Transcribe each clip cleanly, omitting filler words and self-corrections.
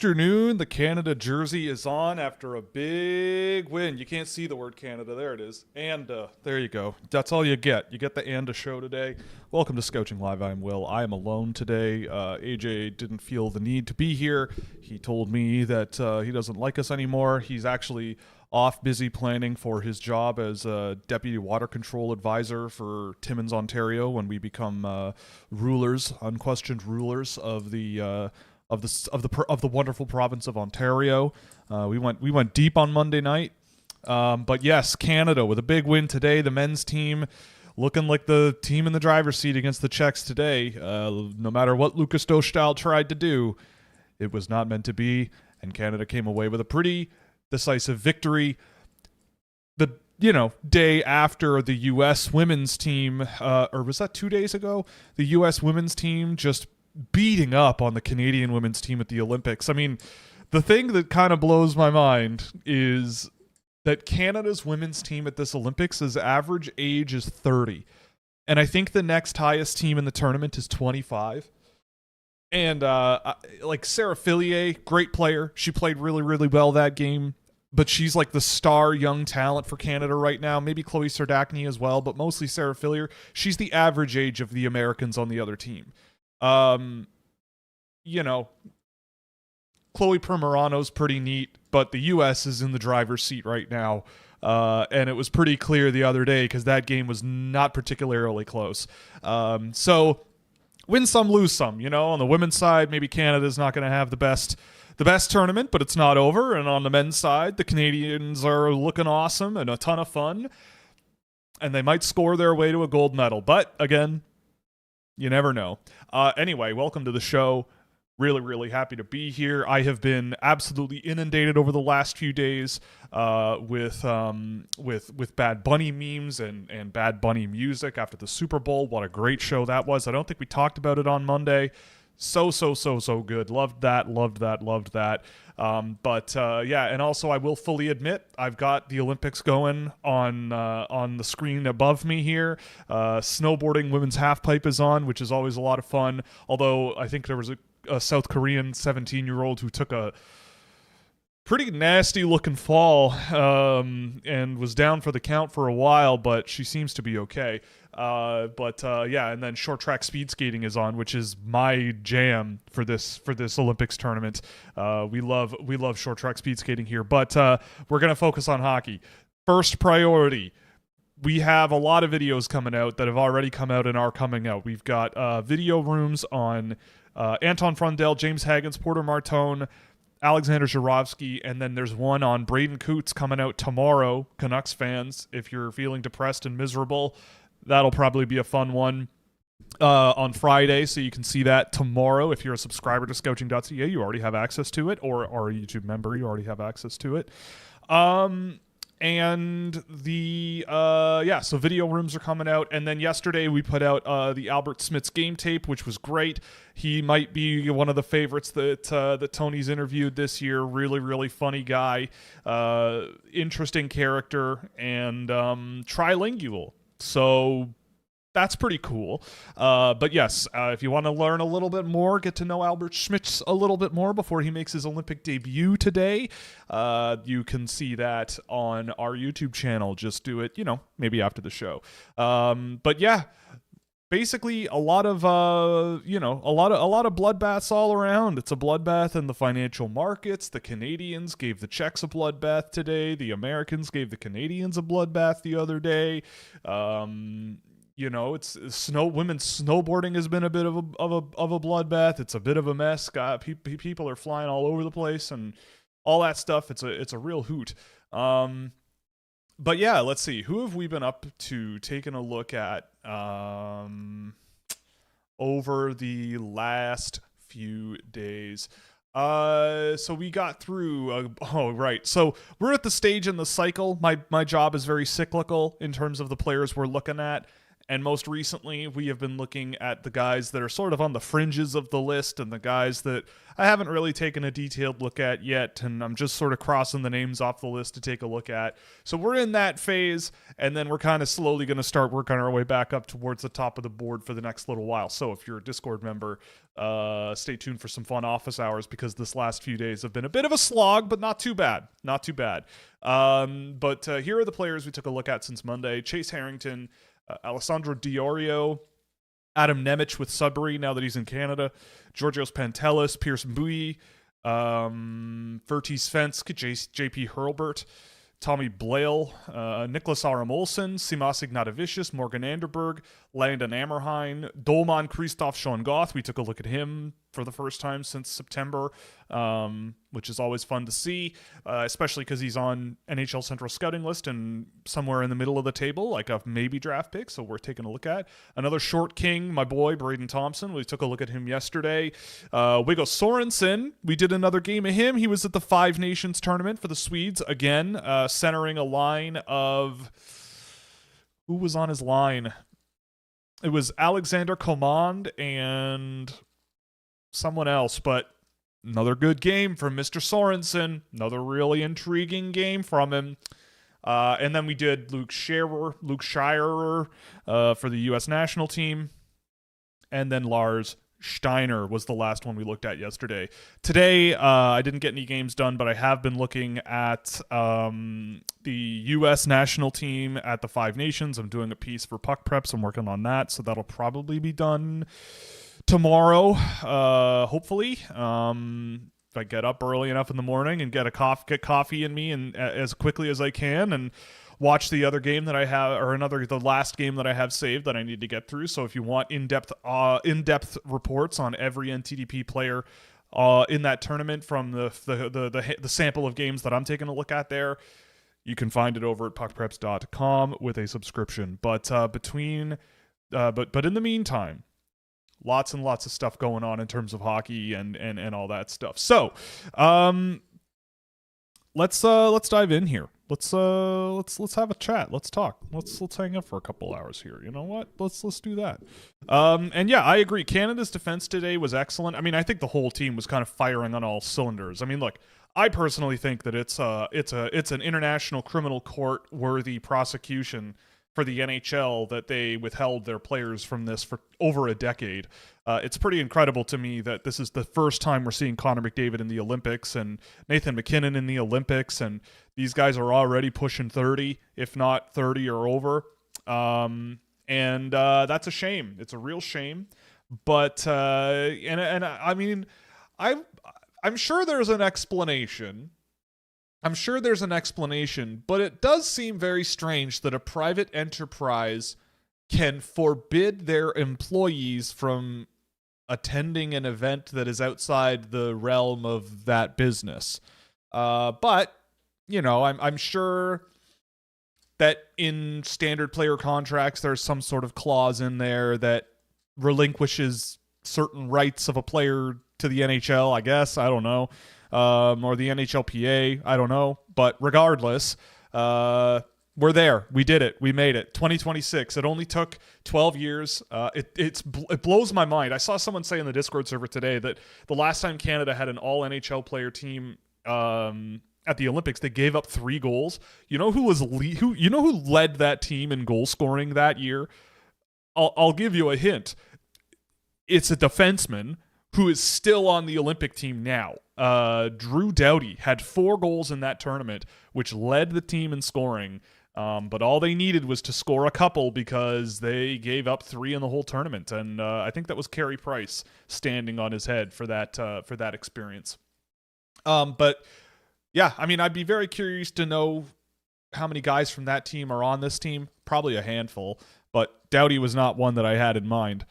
afternoon. The Canada jersey is on after a big win. You can't see the word Canada. There it is. There you go. That's all you get. You get the show today. Welcome to Scouching Live. I'm Will. I am alone today. AJ didn't feel the need to be here. He told me that he doesn't like us anymore. He's actually off busy planning for his job as a deputy water control advisor for Timmins, Ontario, when we become unquestioned rulers of the wonderful province of Ontario. We went deep on Monday night, but yes, Canada with a big win today. The men's team looking like the team in the driver's seat against the Czechs today. No matter what Lucas Dostal tried to do, it was not meant to be, and Canada came away with a pretty decisive victory. The day after the U.S. women's team, or was that 2 days ago? The U.S. women's team just beating up on the Canadian women's team at the Olympics. I mean, the thing that kind of blows my mind is that Canada's women's team at this Olympics' average age is 30. And I think the next highest team in the tournament is 25. And like Sarah Fillier, great player. She played really, really well that game. But she's like the star young talent for Canada right now. Maybe Chloe Serdachny as well, but mostly Sarah Fillier. She's the average age of the Americans on the other team. Chloe Primerano's pretty neat, but the U.S. is in the driver's seat right now. And it was pretty clear the other day because that game was not particularly close. So win some, lose some. On the women's side, maybe Canada's not going to have the best tournament, but it's not over. And on the men's side, the Canadians are looking awesome and a ton of fun. And they might score their way to a gold medal. But again, you never know. Anyway, welcome to the show. Really, really happy to be here. I have been absolutely inundated over the last few days with Bad Bunny memes and Bad Bunny music after the Super Bowl. What a great show that was. I don't think we talked about it on Monday. So good. Loved that. Yeah, and also I will fully admit I've got the Olympics going on the screen above me here. Snowboarding women's halfpipe is on, which is always a lot of fun. Although I think there was a South Korean 17-year-old who took a pretty nasty looking fall and was down for the count for a while, but she seems to be okay. Yeah, and then short track speed skating is on, which is my jam for this Olympics tournament. We love short track speed skating here, but we're going to focus on hockey. First priority. We have a lot of videos coming out that have already come out and are coming out. We've got video rooms on Anton Frundell, James Haggins, Porter Martone, Alexander Zhuravsky, and then there's one on Braden Coots coming out tomorrow. Canucks fans, if you're feeling depressed and miserable, that'll probably be a fun one on Friday, so you can see that tomorrow. If you're a subscriber to Scouching.ca, you already have access to it, or are a YouTube member, you already have access to it. And so video rooms are coming out. And then yesterday we put out the Albert Smits game tape, which was great. He might be one of the favorites that Tony's interviewed this year. Really, really funny guy, interesting character, and trilingual. So that's pretty cool. But yes, if you want to learn a little bit more, get to know Albert Schmitz a little bit more before he makes his Olympic debut today, you can see that on our YouTube channel. Just do it, maybe after the show. But yeah, basically a lot of bloodbaths all around. It's a bloodbath in the financial markets. The Canadians gave the Czechs a bloodbath today. The Americans gave the Canadians a bloodbath the other day. It's women's snowboarding has been a bit of a bloodbath. It's a bit of a mess. People are flying all over the place and all that stuff. It's a real hoot. But yeah, let's see. Who have we been up to taking a look at over the last few days? So we got through, so we're at the stage in the cycle. My job is very cyclical in terms of the players we're looking at. And most recently, we have been looking at the guys that are sort of on the fringes of the list and the guys that I haven't really taken a detailed look at yet. And I'm just sort of crossing the names off the list to take a look at. So we're in that phase, and then we're kind of slowly going to start working our way back up towards the top of the board for the next little while. So if you're a Discord member, stay tuned for some fun office hours, because this last few days have been a bit of a slog, but not too bad. Not too bad. But here are the players we took a look at since Monday. Chase Harrington, Alessandro Diorio, Adam Nemec with Sudbury now that he's in Canada, Georgios Pantelis, Pierce Mbui, Verties Svensk, JP Hurlbert, Tommy Blale, Nicholas Aram Olsen, Simas Ignatavicius, Morgan Anderberg, Landon Ammerheim, Dolman Christoph Schoengoth. We took a look at him for the first time since September, which is always fun to see, especially because he's on NHL Central Scouting list and somewhere in the middle of the table, like a maybe draft pick, so worth taking a look at. Another short king, my boy, Braden Thompson. We took a look at him yesterday. Wiggo Sorensen, we did another game of him. He was at the Five Nations tournament for the Swedes, again, centering a line of... Who was on his line? It was Alexander Command and someone else, but another good game from Mr. Sorensen. Another really intriguing game from him. And then we did Luke Scherer for the U.S. national team. And then Lars Steiner was the last one we looked at yesterday. Today, I didn't get any games done, but I have been looking at the U.S. national team at the Five Nations. I'm doing a piece for Puck Preps. I'm working on that, so that'll probably be done tomorrow, hopefully. If I get up early enough in the morning and get coffee in me and as quickly as I can, and watch the other game that I have, or the last game that I have saved that I need to get through. So if you want in-depth reports on every NTDP player in that tournament from the sample of games that I'm taking a look at there, you can find it over at puckpreps.com with a subscription. But in the meantime, lots and lots of stuff going on in terms of hockey and all that stuff. So let's dive in here. Let's have a chat. Let's talk. Let's hang out for a couple hours here. You know what? Let's do that. And yeah, I agree. Canada's defense today was excellent. I mean, I think the whole team was kind of firing on all cylinders. I mean, look, I personally think that it's an international criminal court worthy prosecution for the NHL that they withheld their players from this for over a decade. It's pretty incredible to me that this is the first time we're seeing Connor McDavid in the Olympics and Nathan McKinnon in the Olympics, and these guys are already pushing 30, if not 30 or over. And that's a shame. It's a real shame. But I mean, I'm sure there's an explanation. But it does seem very strange that a private enterprise can forbid their employees from attending an event that is outside the realm of that business. But, you know, I'm sure that in standard player contracts, there's some sort of clause in there that relinquishes certain rights of a player to the NHL, I guess. I don't know. Or the NHLPA, I don't know. But regardless, we're there. We did it. We made it. 2026. It only took 12 years. It blows my mind. I saw someone say in the Discord server today that the last time Canada had an all NHL player team at the Olympics, they gave up 3 goals. You know who who led that team in goal scoring that year? I'll give you a hint. It's a defenseman who is still on the Olympic team now. Drew Doughty had 4 goals in that tournament, which led the team in scoring. But all they needed was to score a couple because they gave up 3 in the whole tournament. And I think that was Carey Price standing on his head for that experience. But yeah, I mean, I'd be very curious to know how many guys from that team are on this team. Probably a handful, but Doughty was not one that I had in mind.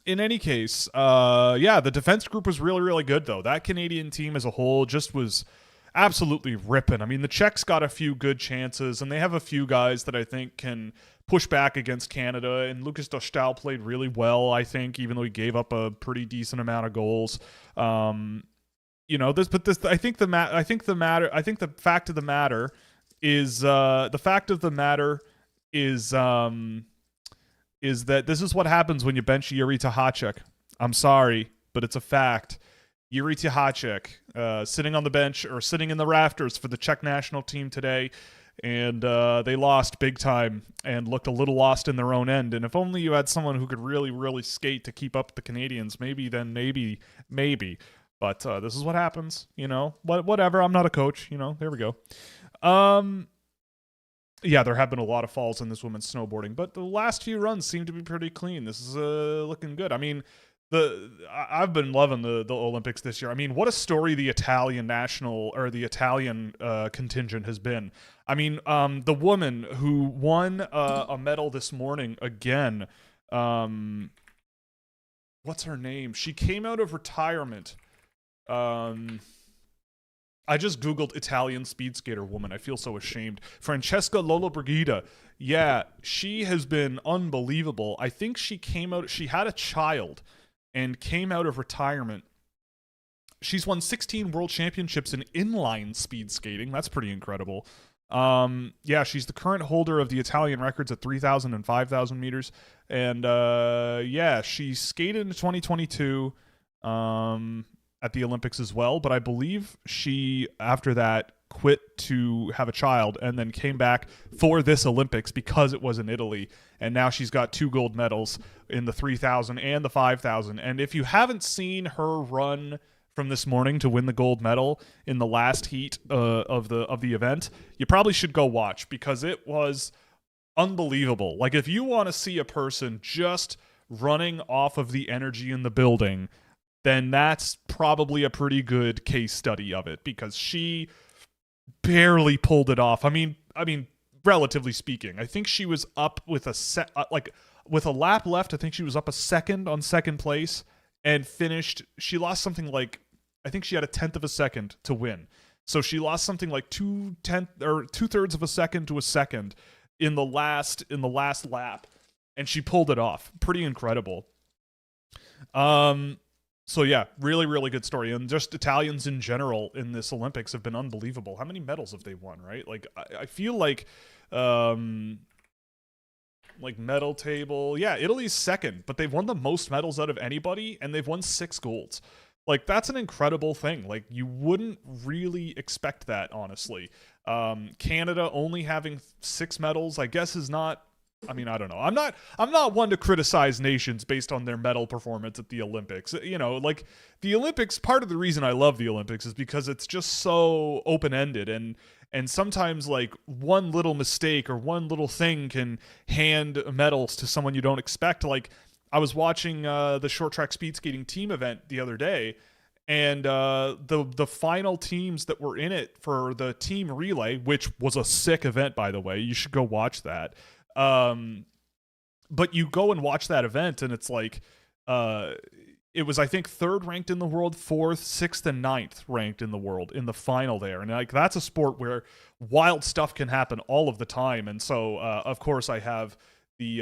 In any case, yeah, the defense group was really, really good, though. That Canadian team as a whole just was absolutely ripping. I mean, the Czechs got a few good chances, and they have a few guys that I think can push back against Canada, and Lucas Dostal played really well, I think, even though he gave up a pretty decent amount of goals. You know, I think the fact of the matter is is that this is what happens when you bench Yuri Tahachuk. I'm sorry, but it's a fact. Yuri Tahachuk sitting on the bench or sitting in the rafters for the Czech national team today, and they lost big time and looked a little lost in their own end. And if only you had someone who could really, really skate to keep up the Canadians, maybe. But this is what happens, whatever. I'm not a coach, there we go. Yeah, there have been a lot of falls in this women's snowboarding, but the last few runs seem to be pretty clean. This is looking good. I mean, I've been loving the Olympics this year. I mean, what a story the Italian contingent has been. I mean, the woman who won a medal this morning again, what's her name? She came out of retirement. I just Googled Italian speed skater woman. I feel so ashamed. Francesca Lollobrigida. Yeah, she has been unbelievable. I think she had a child and came out of retirement. She's won 16 world championships in inline speed skating. That's pretty incredible. Yeah, she's the current holder of the Italian records at 3,000 and 5,000 meters. And yeah, she skated in 2022. At the Olympics as well, but I believe she, after that, quit to have a child and then came back for this Olympics because it was in Italy, and now she's got 2 gold medals in the 3,000 and the 5,000. And if you haven't seen her run from this morning to win the gold medal in the last heat of the event, you probably should go watch, because it was unbelievable. Like, if you want to see a person just running off of the energy in the building, then that's probably a pretty good case study of it, because she barely pulled it off. I mean, relatively speaking, I think she was up with with a lap left. I think she was up a second on second place and finished. She lost something like, I think she had a 1/10 of a second to win. So she lost something like 2/3 of a second to a second in the last lap, and she pulled it off. Pretty incredible. So yeah, really, really good story. And just Italians in general in this Olympics have been unbelievable. How many medals have they won, right? Like, I feel like medal table, yeah, Italy's second, but they've won the most medals out of anybody, and they've won 6 golds. Like, that's an incredible thing. Like, you wouldn't really expect that, honestly. Canada only having 6 medals, I guess, is not, I mean, I don't know. I'm not one to criticize nations based on their medal performance at the Olympics. Like, the Olympics, part of the reason I love the Olympics is because it's just so open-ended, and sometimes, like, one little mistake or one little thing can hand medals to someone you don't expect. Like, I was watching the short track speed skating team event the other day, and the final teams that were in it for the team relay, which was a sick event, by the way. You should go watch that. But you go and watch that event, and it's like, it was, I think, 3rd ranked in the world, 4th, 6th, and 9th ranked in the world in the final there. And like, that's a sport where wild stuff can happen all of the time. And so, of course I have the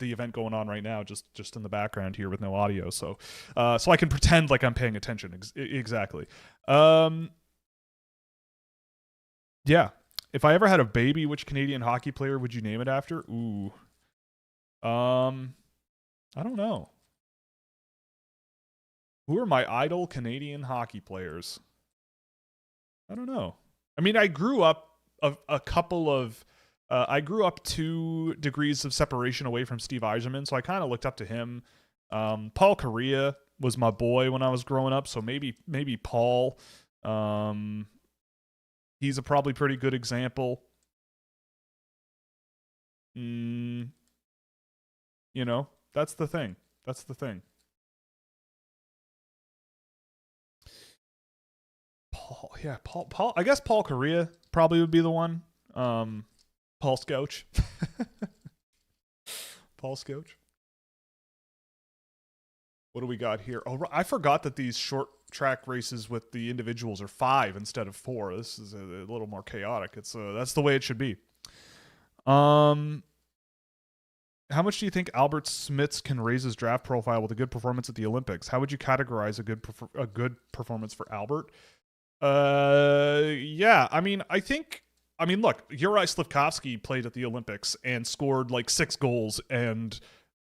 event going on right now, just in the background here with no audio. So I can pretend like I'm paying attention. Exactly. Yeah. If I ever had a baby, which Canadian hockey player would you name it after? Ooh. I don't know. Who are my idol Canadian hockey players? I don't know. I mean, I grew up I grew up 2 degrees of separation away from Steve Yzerman, so I kind of looked up to him. Paul Kariya was my boy when I was growing up, so maybe Paul. He's a probably pretty good example. That's the thing. Paul. I guess Paul Kariya probably would be the one. Paul Scouch. Paul Scouch. What do we got here? Oh, I forgot that these short track races with the individuals are 5 instead of 4. This is a little more chaotic. It's that's the way it should be. How much do you think Albert Smits can raise his draft profile with a good performance at the Olympics? How would you categorize a good performance for Albert? Yeah, I mean, I think I mean, look, Uri Slivkovsky played at the Olympics and scored like 6 goals, and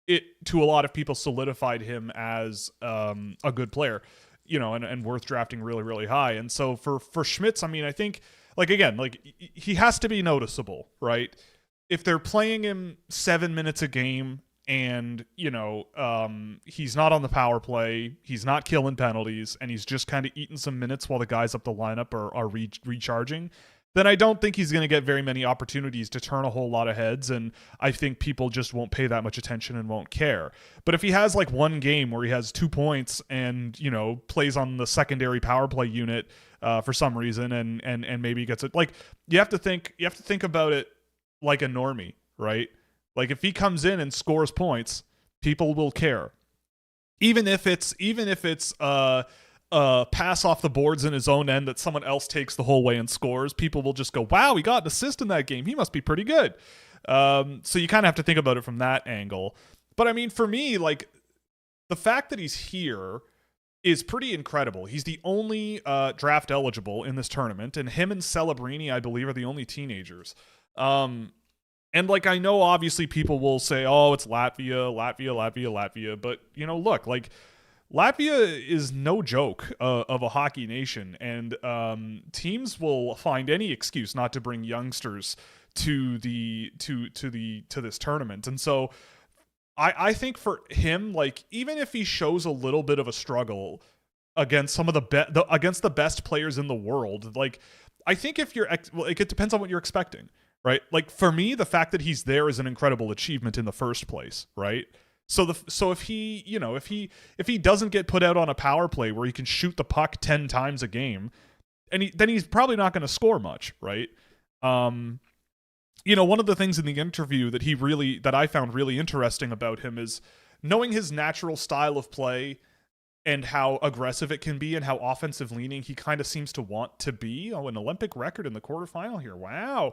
it, to a lot of people, solidified him as a good player, and worth drafting really, really high. And so for Schmitz, I mean, I think, like, again, like, he has to be noticeable, right? If they're playing him 7 minutes a game and, he's not on the power play, he's not killing penalties, and he's just kind of eating some minutes while the guys up the lineup are recharging, then I don't think he's going to get very many opportunities to turn a whole lot of heads, and I think people just won't pay that much attention and won't care. But if he has like one game where he has 2 points and, plays on the secondary power play unit for some reason, and maybe gets it, like, you have to think about it like a normie, right? Like, if he comes in and scores points, people will care. Even if it's pass off the boards in his own end that someone else takes the whole way and scores, people will just go, wow, he got an assist in that game, he must be pretty good. So you kind of have to think about it from that angle. But I mean, for me, like, the fact that he's here is pretty incredible. He's the only draft eligible in this tournament, and him and Celebrini, I believe, are the only teenagers. And, like, I know obviously people will say, oh, it's Latvia, but, look, like, Latvia is no joke of a hockey nation, and teams will find any excuse not to bring youngsters to this tournament. And so I think for him, like, even if he shows a little bit of a struggle against some of against the best players in the world, like, I think if you're like, it depends on what you're expecting, right? Like, for me, the fact that he's there is an incredible achievement in the first place, right? So if he, if he doesn't get put out on a power play where he can shoot the puck 10 times a game, then he's probably not going to score much, right? One of the things in the interview that I found really interesting about him is knowing his natural style of play and how aggressive it can be and how offensive leaning he kind of seems to want to be. Oh, an Olympic record in the quarterfinal here. Wow.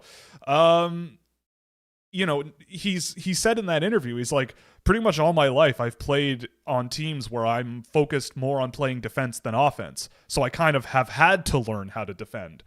He said in that interview, he's like, pretty much all my life I've played on teams where I'm focused more on playing defense than offense. So I kind of have had to learn how to defend.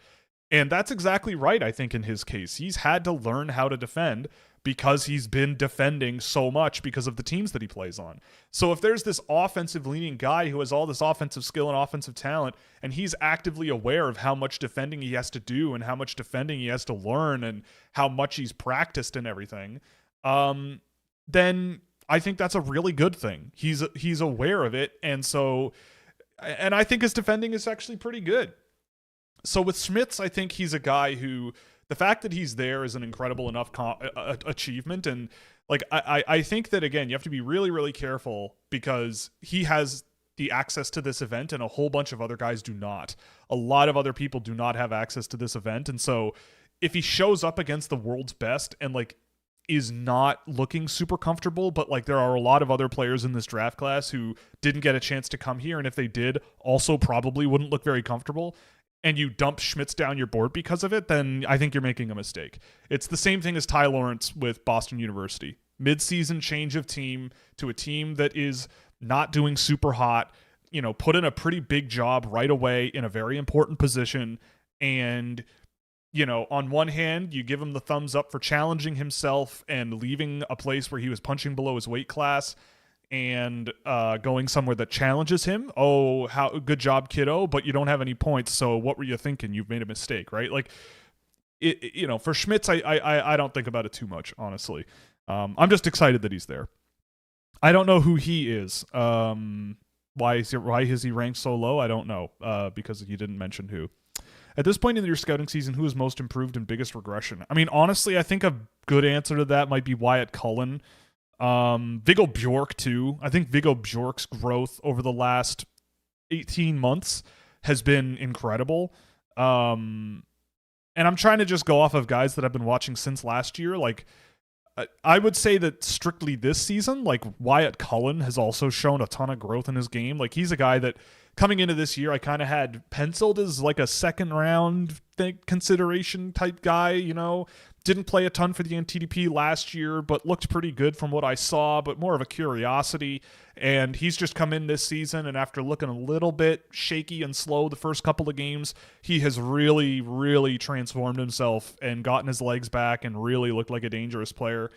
And that's exactly right, I think, in his case. He's had to learn how to defend because he's been defending so much because of the teams that he plays on. So if there's this offensive-leaning guy who has all this offensive skill and offensive talent, and he's actively aware of how much defending he has to do and how much defending he has to learn and how much he's practiced and everything, then I think that's a really good thing. He's aware of it, and I think his defending is actually pretty good. So with Schmitz, I think he's a guy who, the fact that he's there is an incredible enough achievement. And, like, I think that, again, you have to be really, really careful because he has the access to this event and a whole bunch of other guys do not. A lot of other people do not have access to this event. And so if he shows up against the world's best and, like, is not looking super comfortable, but, like, there are a lot of other players in this draft class who didn't get a chance to come here, and if they did, also probably wouldn't look very comfortable, and you dump Schmitz down your board because of it, then I think you're making a mistake. It's the same thing as Ty Lawrence with Boston University. Mid-season change of team to a team that is not doing super hot, put in a pretty big job right away in a very important position. And, on one hand, you give him the thumbs up for challenging himself and leaving a place where he was punching below his weight class and going somewhere that challenges him. Oh, how good job, kiddo, but you don't have any points, so what were you thinking? You've made a mistake, right? Like, for Schmitz, I don't think about it too much, honestly. I'm just excited that he's there. I don't know who he is. Why is he ranked so low? I don't know, because you didn't mention who. At this point in your scouting season, who is most improved and biggest regression? I mean, honestly, I think a good answer to that might be Wyatt Cullen. Viggo Bjork too. I think Viggo Bjork's growth over the last 18 months has been incredible. And I'm trying to just go off of guys that I've been watching since last year. Like, I would say that strictly this season, like, Wyatt Cullen has also shown a ton of growth in his game. Like, he's a guy that coming into this year, I kind of had penciled as like a second round consideration type guy, Didn't play a ton for the NTDP last year, but looked pretty good from what I saw, but more of a curiosity. And he's just come in this season, and after looking a little bit shaky and slow the first couple of games, he has really, really transformed himself and gotten his legs back and really looked like a dangerous player.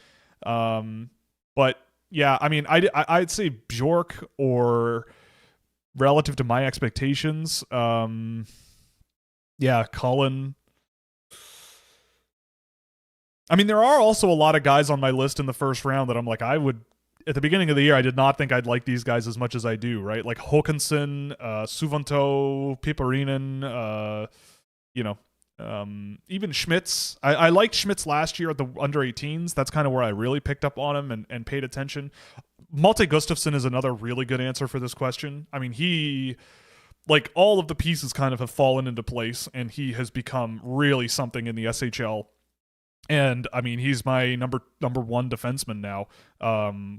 But yeah, I mean, I'd say Bjork, or relative to my expectations, Cullen. I mean, there are also a lot of guys on my list in the first round that I'm like, at the beginning of the year, I did not think I'd like these guys as much as I do, right? Like Håkansson, Suvanto, Piparinen, even Schmitz. I liked Schmitz last year at the under 18s. That's kind of where I really picked up on him and paid attention. Malte Gustafsson is another really good answer for this question. I mean, all of the pieces kind of have fallen into place, and he has become really something in the SHL. And I mean, he's my number one defenseman now,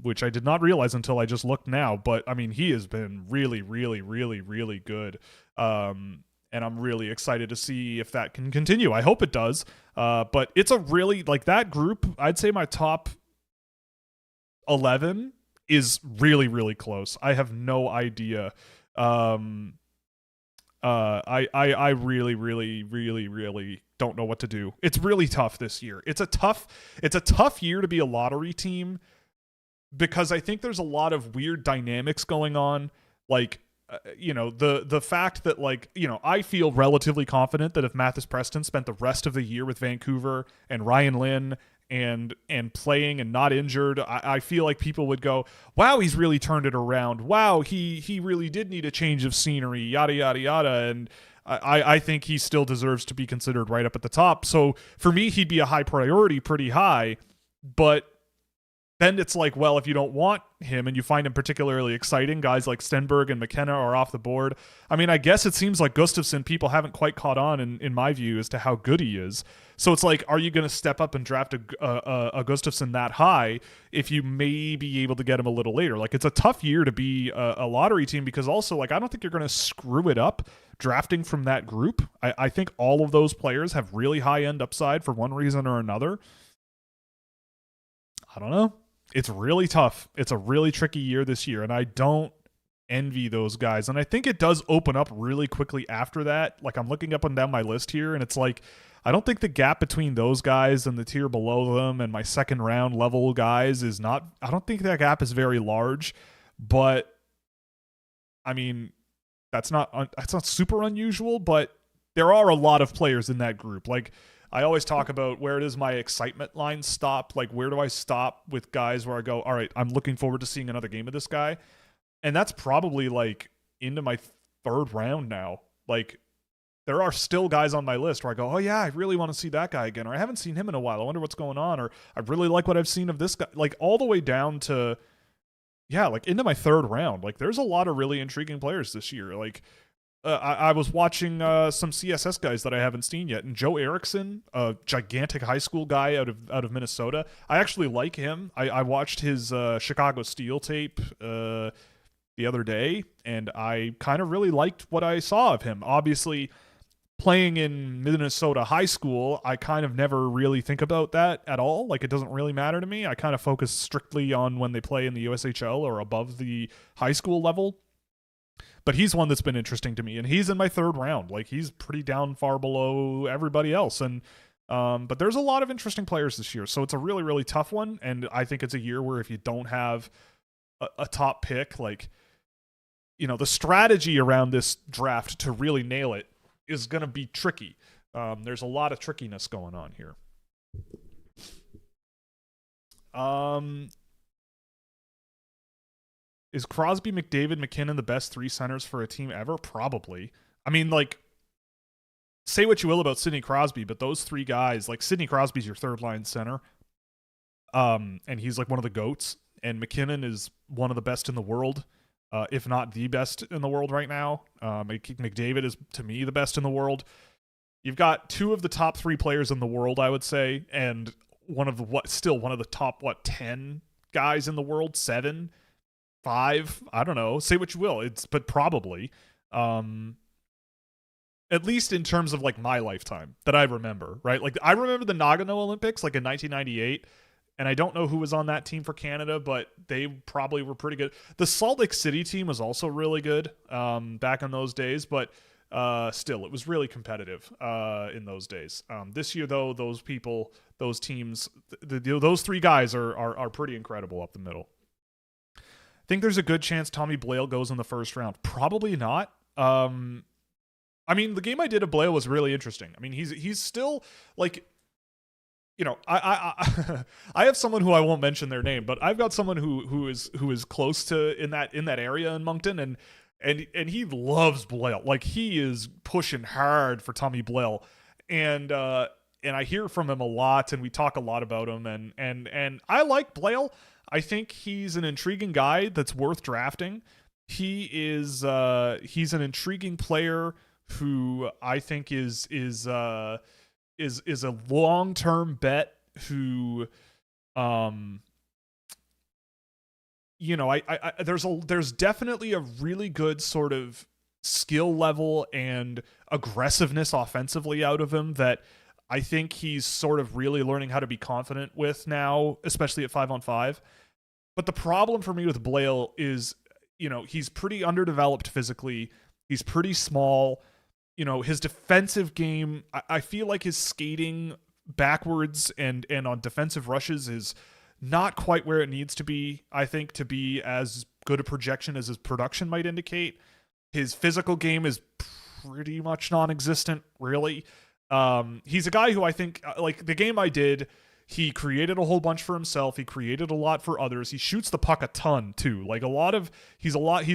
which I did not realize until I just looked now. But I mean, he has been really, really, really, really good. And I'm really excited to see if that can continue. I hope it does. But it's a really, that group, I'd say my top 11 is really, really close. I have no idea. I really, really, really, really don't know what to do. It's really tough this year. It's a tough year to be a lottery team, because I think there's a lot of weird dynamics going on. The fact that I feel relatively confident that if Mathis Preston spent the rest of the year with Vancouver and Ryan Lynn and playing and not injured, I feel like people would go, wow, he's really turned it around. Wow, he really did need a change of scenery, yada, yada, yada. And I think he still deserves to be considered right up at the top. So for me, he'd be a high priority, pretty high. But then it's like, well, if you don't want him and you find him particularly exciting, guys like Stenberg and McKenna are off the board. I mean, I guess it seems like Gustafsson, people haven't quite caught on in my view as to how good he is. So it's like, are you going to step up and draft a Gustafsson that high if you may be able to get him a little later? It's a tough year to be a lottery team, because also, I don't think you're going to screw it up drafting from that group. I think all of those players have really high-end upside for one reason or another. I don't know. It's really tough. It's a really tricky year this year, and I don't envy those guys. And I think it does open up really quickly after that. I'm looking up and down my list here, and it's like, I don't think the gap between those guys and the tier below them and my second round level guys I don't think that gap is very large. But I mean, that's not super unusual, but there are a lot of players in that group. I always talk about, where does my excitement line stop? Where do I stop with guys where I go, all right, I'm looking forward to seeing another game of this guy? And that's probably into my third round now. There are still guys on my list where I go, oh yeah, I really want to see that guy again, or I haven't seen him in a while, I wonder what's going on, or I really like what I've seen of this guy. All the way down to, into my third round. There's a lot of really intriguing players this year. I was watching some CSS guys that I haven't seen yet, and Joe Erickson, a gigantic high school guy out of Minnesota. I actually like him. I watched his Chicago Steel tape the other day, and I kind of really liked what I saw of him. Obviously, playing in Minnesota high school, I kind of never really think about that at all. It doesn't really matter to me. I kind of focus strictly on when they play in the USHL or above the high school level. But he's one that's been interesting to me, and he's in my third round. He's pretty down far below everybody else. And but there's a lot of interesting players this year, so it's a really, really tough one. And I think it's a year where if you don't have a top pick, the strategy around this draft to really nail it is going to be tricky. There's a lot of trickiness going on here. Is Crosby, McDavid, McKinnon the best three centers for a team ever? Probably. I mean, say what you will about Sidney Crosby, but those three guys, Sidney Crosby's your third line center. And he's one of the GOATs. And McKinnon is one of the best in the world, if not the best in the world right now. McDavid is, to me, the best in the world. You've got two of the top three players in the world, I would say, and one of the top 10 guys in the world, 7, 5, I don't know, say what you will, but probably. And at least in terms of like my lifetime that I remember, right? Like I remember the Nagano Olympics like in 1998, and I don't know who was on that team for Canada, but they probably were pretty good. The Salt Lake City team was also really good back in those days, but still, it was really competitive in those days. This year, though, those teams, those three guys are pretty incredible up the middle. I think there's a good chance Tommy Blale goes in the first round. Probably not. I mean, the game I did of Blale was really interesting. I mean, he's still like, you know, I I have someone who I won't mention their name, but I've got someone who is close to in that area in Moncton, and he loves Blale. Like he is pushing hard for Tommy Blale, and I hear from him a lot, and we talk a lot about him, and I like Blale. I think he's an intriguing guy that's worth drafting. He's an intriguing player who I think is a long-term bet who you know, there's definitely a really good sort of skill level and aggressiveness offensively out of him that I think he's sort of really learning how to be confident with now, especially at 5-on-5. But the problem for me with Blale is, you know, he's pretty underdeveloped physically. He's pretty small. You know, his defensive game, I feel like his skating backwards and on defensive rushes is not quite where it needs to be, I think, to be as good a projection as his production might indicate. His physical game is pretty much non-existent, really. He's a guy who I think, like the game I did, he created a whole bunch for himself. He created a lot for others. He shoots the puck a ton, too. Like he's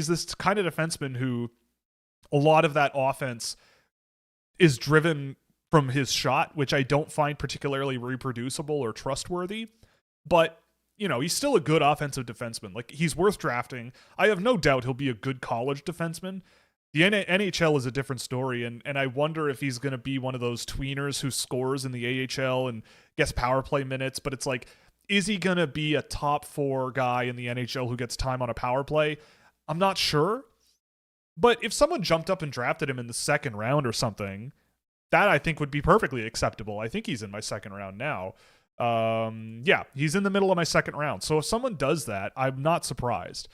this kind of defenseman who a lot of that offense is driven from his shot, which I don't find particularly reproducible or trustworthy. But, you know, he's still a good offensive defenseman. Like, he's worth drafting. I have no doubt he'll be a good college defenseman. The NHL is a different story, and I wonder if he's going to be one of those tweeners who scores in the AHL and gets power play minutes. But it's like, is he going to be a top 4 guy in the NHL who gets time on a power play? I'm not sure. But if someone jumped up and drafted him in the second round or something, that I think would be perfectly acceptable. I think he's in my second round now. Yeah, he's in the middle of my second round. So if someone does that, I'm not surprised.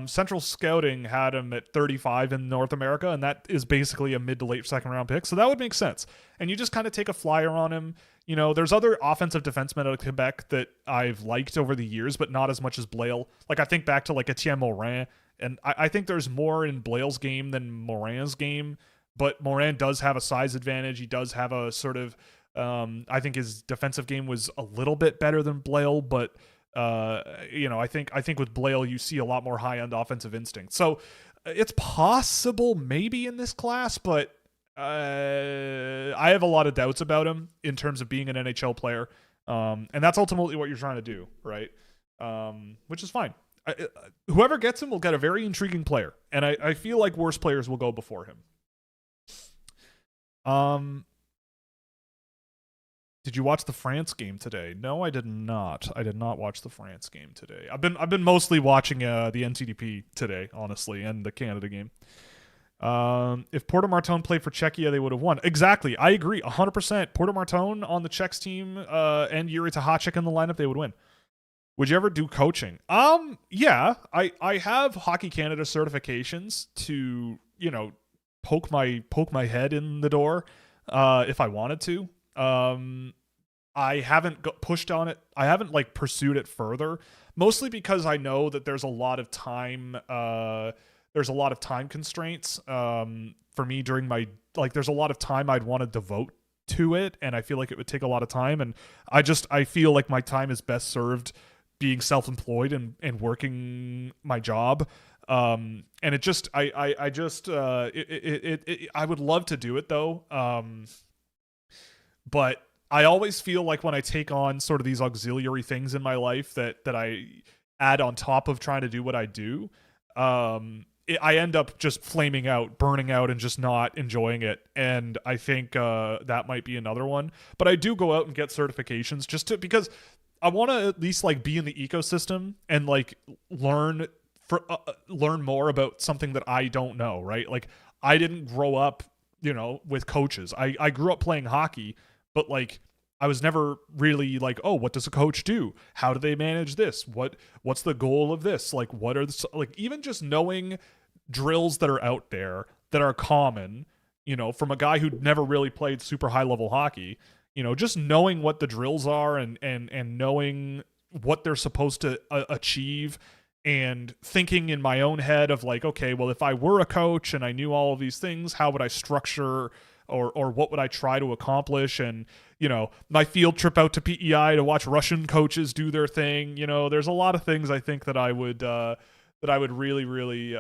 Central Scouting had him at 35 in North America, and that is basically a mid to late second round pick. So that would make sense. And you just kind of take a flyer on him. You know, there's other offensive defensemen out of Quebec that I've liked over the years, but not as much as Blale. Like I think back to like Etienne Morin, and I think there's more in Blale's game than Morin's game, but Morin does have a size advantage. He does have a sort of, I think his defensive game was a little bit better than Blale, but you know, I think with Blale you see a lot more high-end offensive instinct. So it's possible maybe in this class, but I have a lot of doubts about him in terms of being an NHL player, and that's ultimately what you're trying to do, right? Which is fine. Whoever gets him will get a very intriguing player, and I feel like worse players will go before him. Did you watch the France game today? No, I did not. I did not watch the France game today. I've been mostly watching the NCDP today, honestly, and the Canada game. If Porto Martone played for Czechia, they would have won. Exactly. I agree 100%. Porto Martone on the Czechs team and Yuri Tahacek in the lineup, they would win. Would you ever do coaching? Yeah. I have Hockey Canada certifications to, you know, poke my head in the door if I wanted to. I haven't pushed on it. I haven't like pursued it further, mostly because I know that there's a lot of time. There's a lot of time constraints for me during my, like, there's a lot of time I'd want to devote to it, and I feel like it would take a lot of time, and I feel like my time is best served being self-employed and working my job. And it just, I would love to do it though. But I always feel like when I take on sort of these auxiliary things in my life that I add on top of trying to do what I do, I end up just flaming out, burning out, and just not enjoying it. And I think that might be another one. But I do go out and get certifications because I want to at least like be in the ecosystem and like learn more about something that I don't know, right? Like I didn't grow up with coaches. I grew up playing hockey, but like I was never really like, oh, what does a coach do? How do they manage this? What's the goal of this? Like, what are like even just knowing drills that are out there that are common, from a guy who never really played super high level hockey, just knowing what the drills are and knowing what they're supposed to achieve, and thinking in my own head of like, okay, well, if I were a coach and I knew all of these things, how would I structure or what would I try to accomplish? And, my field trip out to PEI to watch Russian coaches do their thing, there's a lot of things I think that I would really, really,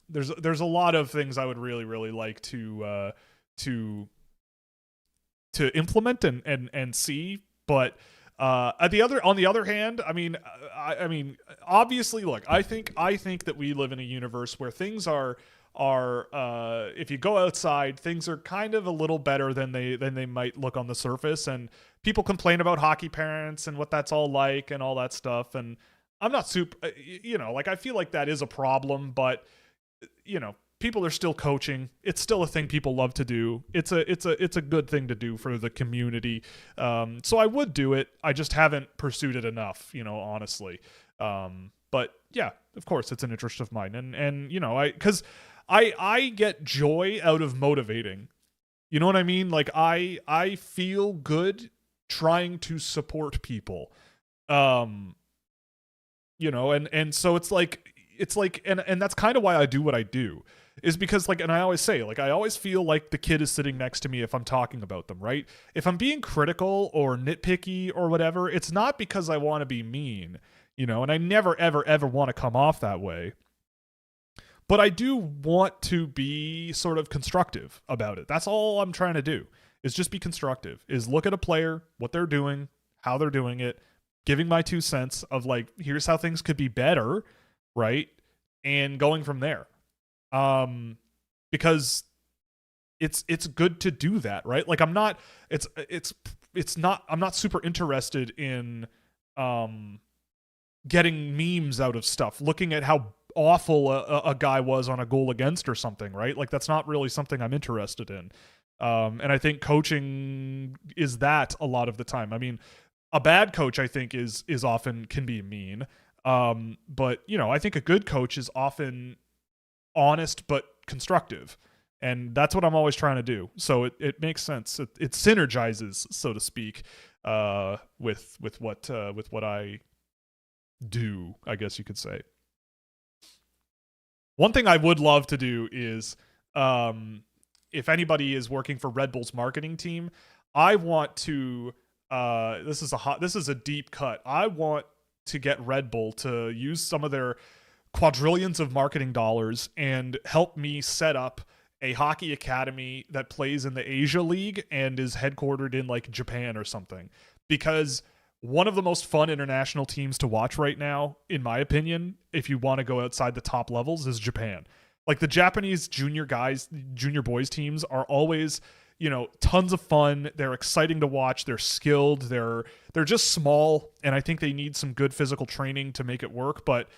there's a lot of things I would really, really like to implement and see. But on the other hand, I mean, obviously, look, I think that we live in a universe where things are if you go outside, things are kind of a little better than they might look on the surface. And people complain about hockey parents and what that's all like and all that stuff. And I'm not super, like I feel like that is a problem, but people are still coaching. It's still a thing people love to do. It's a good thing to do for the community. So I would do it. I just haven't pursued it enough, honestly. But yeah, of course it's an interest of mine. And because I get joy out of motivating. You know what I mean? Like I feel good trying to support people. And so it's like and that's kind of why I do what I do, is because like, and I always say, like, I always feel like the kid is sitting next to me if I'm talking about them, right? If I'm being critical or nitpicky or whatever, it's not because I want to be mean, and I never, ever, ever want to come off that way. But I do want to be sort of constructive about it. That's all I'm trying to do, is just be constructive, is look at a player, what they're doing, how they're doing it, giving my 2 cents of like, here's how things could be better, right? And going from there. Because it's good to do that, right? Like I'm not super interested in getting memes out of stuff, looking at how awful a guy was on a goal against or something, right? Like that's not really something I'm interested in. And I think coaching is that a lot of the time. I mean, a bad coach, I think, is often can be mean. But I think a good coach is often honest but constructive, and that's what I'm always trying to do. So it makes sense. It synergizes, so to speak, with what I do, I guess you could say. One thing I would love to do is, if anybody is working for Red Bull's marketing team, I want to. This is a deep cut. I want to get Red Bull to use some of their quadrillions of marketing dollars and help me set up a hockey academy that plays in the Asia League and is headquartered in like Japan or something. Because one of the most fun international teams to watch right now, in my opinion, if you want to go outside the top levels, is Japan. Like the Japanese junior boys teams are always, tons of fun. They're exciting to watch. They're skilled. They're just small, and I think they need some good physical training to make it work. But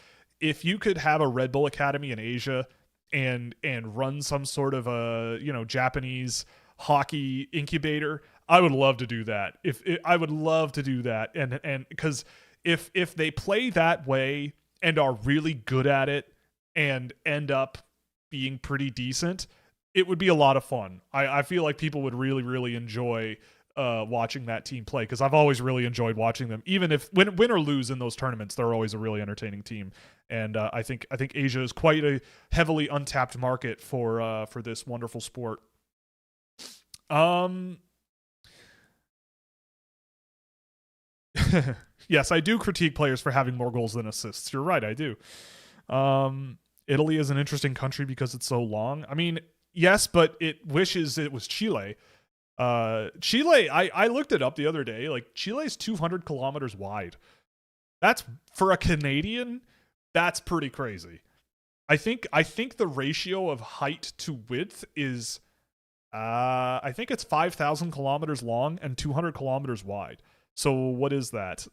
if you could have a Red Bull Academy in Asia and run some sort of a Japanese hockey incubator, I would love to do that. I would love to do that, and because if they play that way and are really good at it and end up being pretty decent, it would be a lot of fun. I feel like people would really, really enjoy watching that team play, because I've always really enjoyed watching them. Even if win or lose in those tournaments, they're always a really entertaining team. And I think Asia is quite a heavily untapped market for this wonderful sport. Yes, I do critique players for having more goals than assists. You're right, I do. Italy is an interesting country because it's so long. I mean, yes, but it wishes it was Chile. Chile, I looked it up the other day. Like, Chile's 200 kilometers wide. That's, for a Canadian, that's pretty crazy. I think the ratio of height to width is, I think it's 5,000 kilometers long and 200 kilometers wide. So what is that?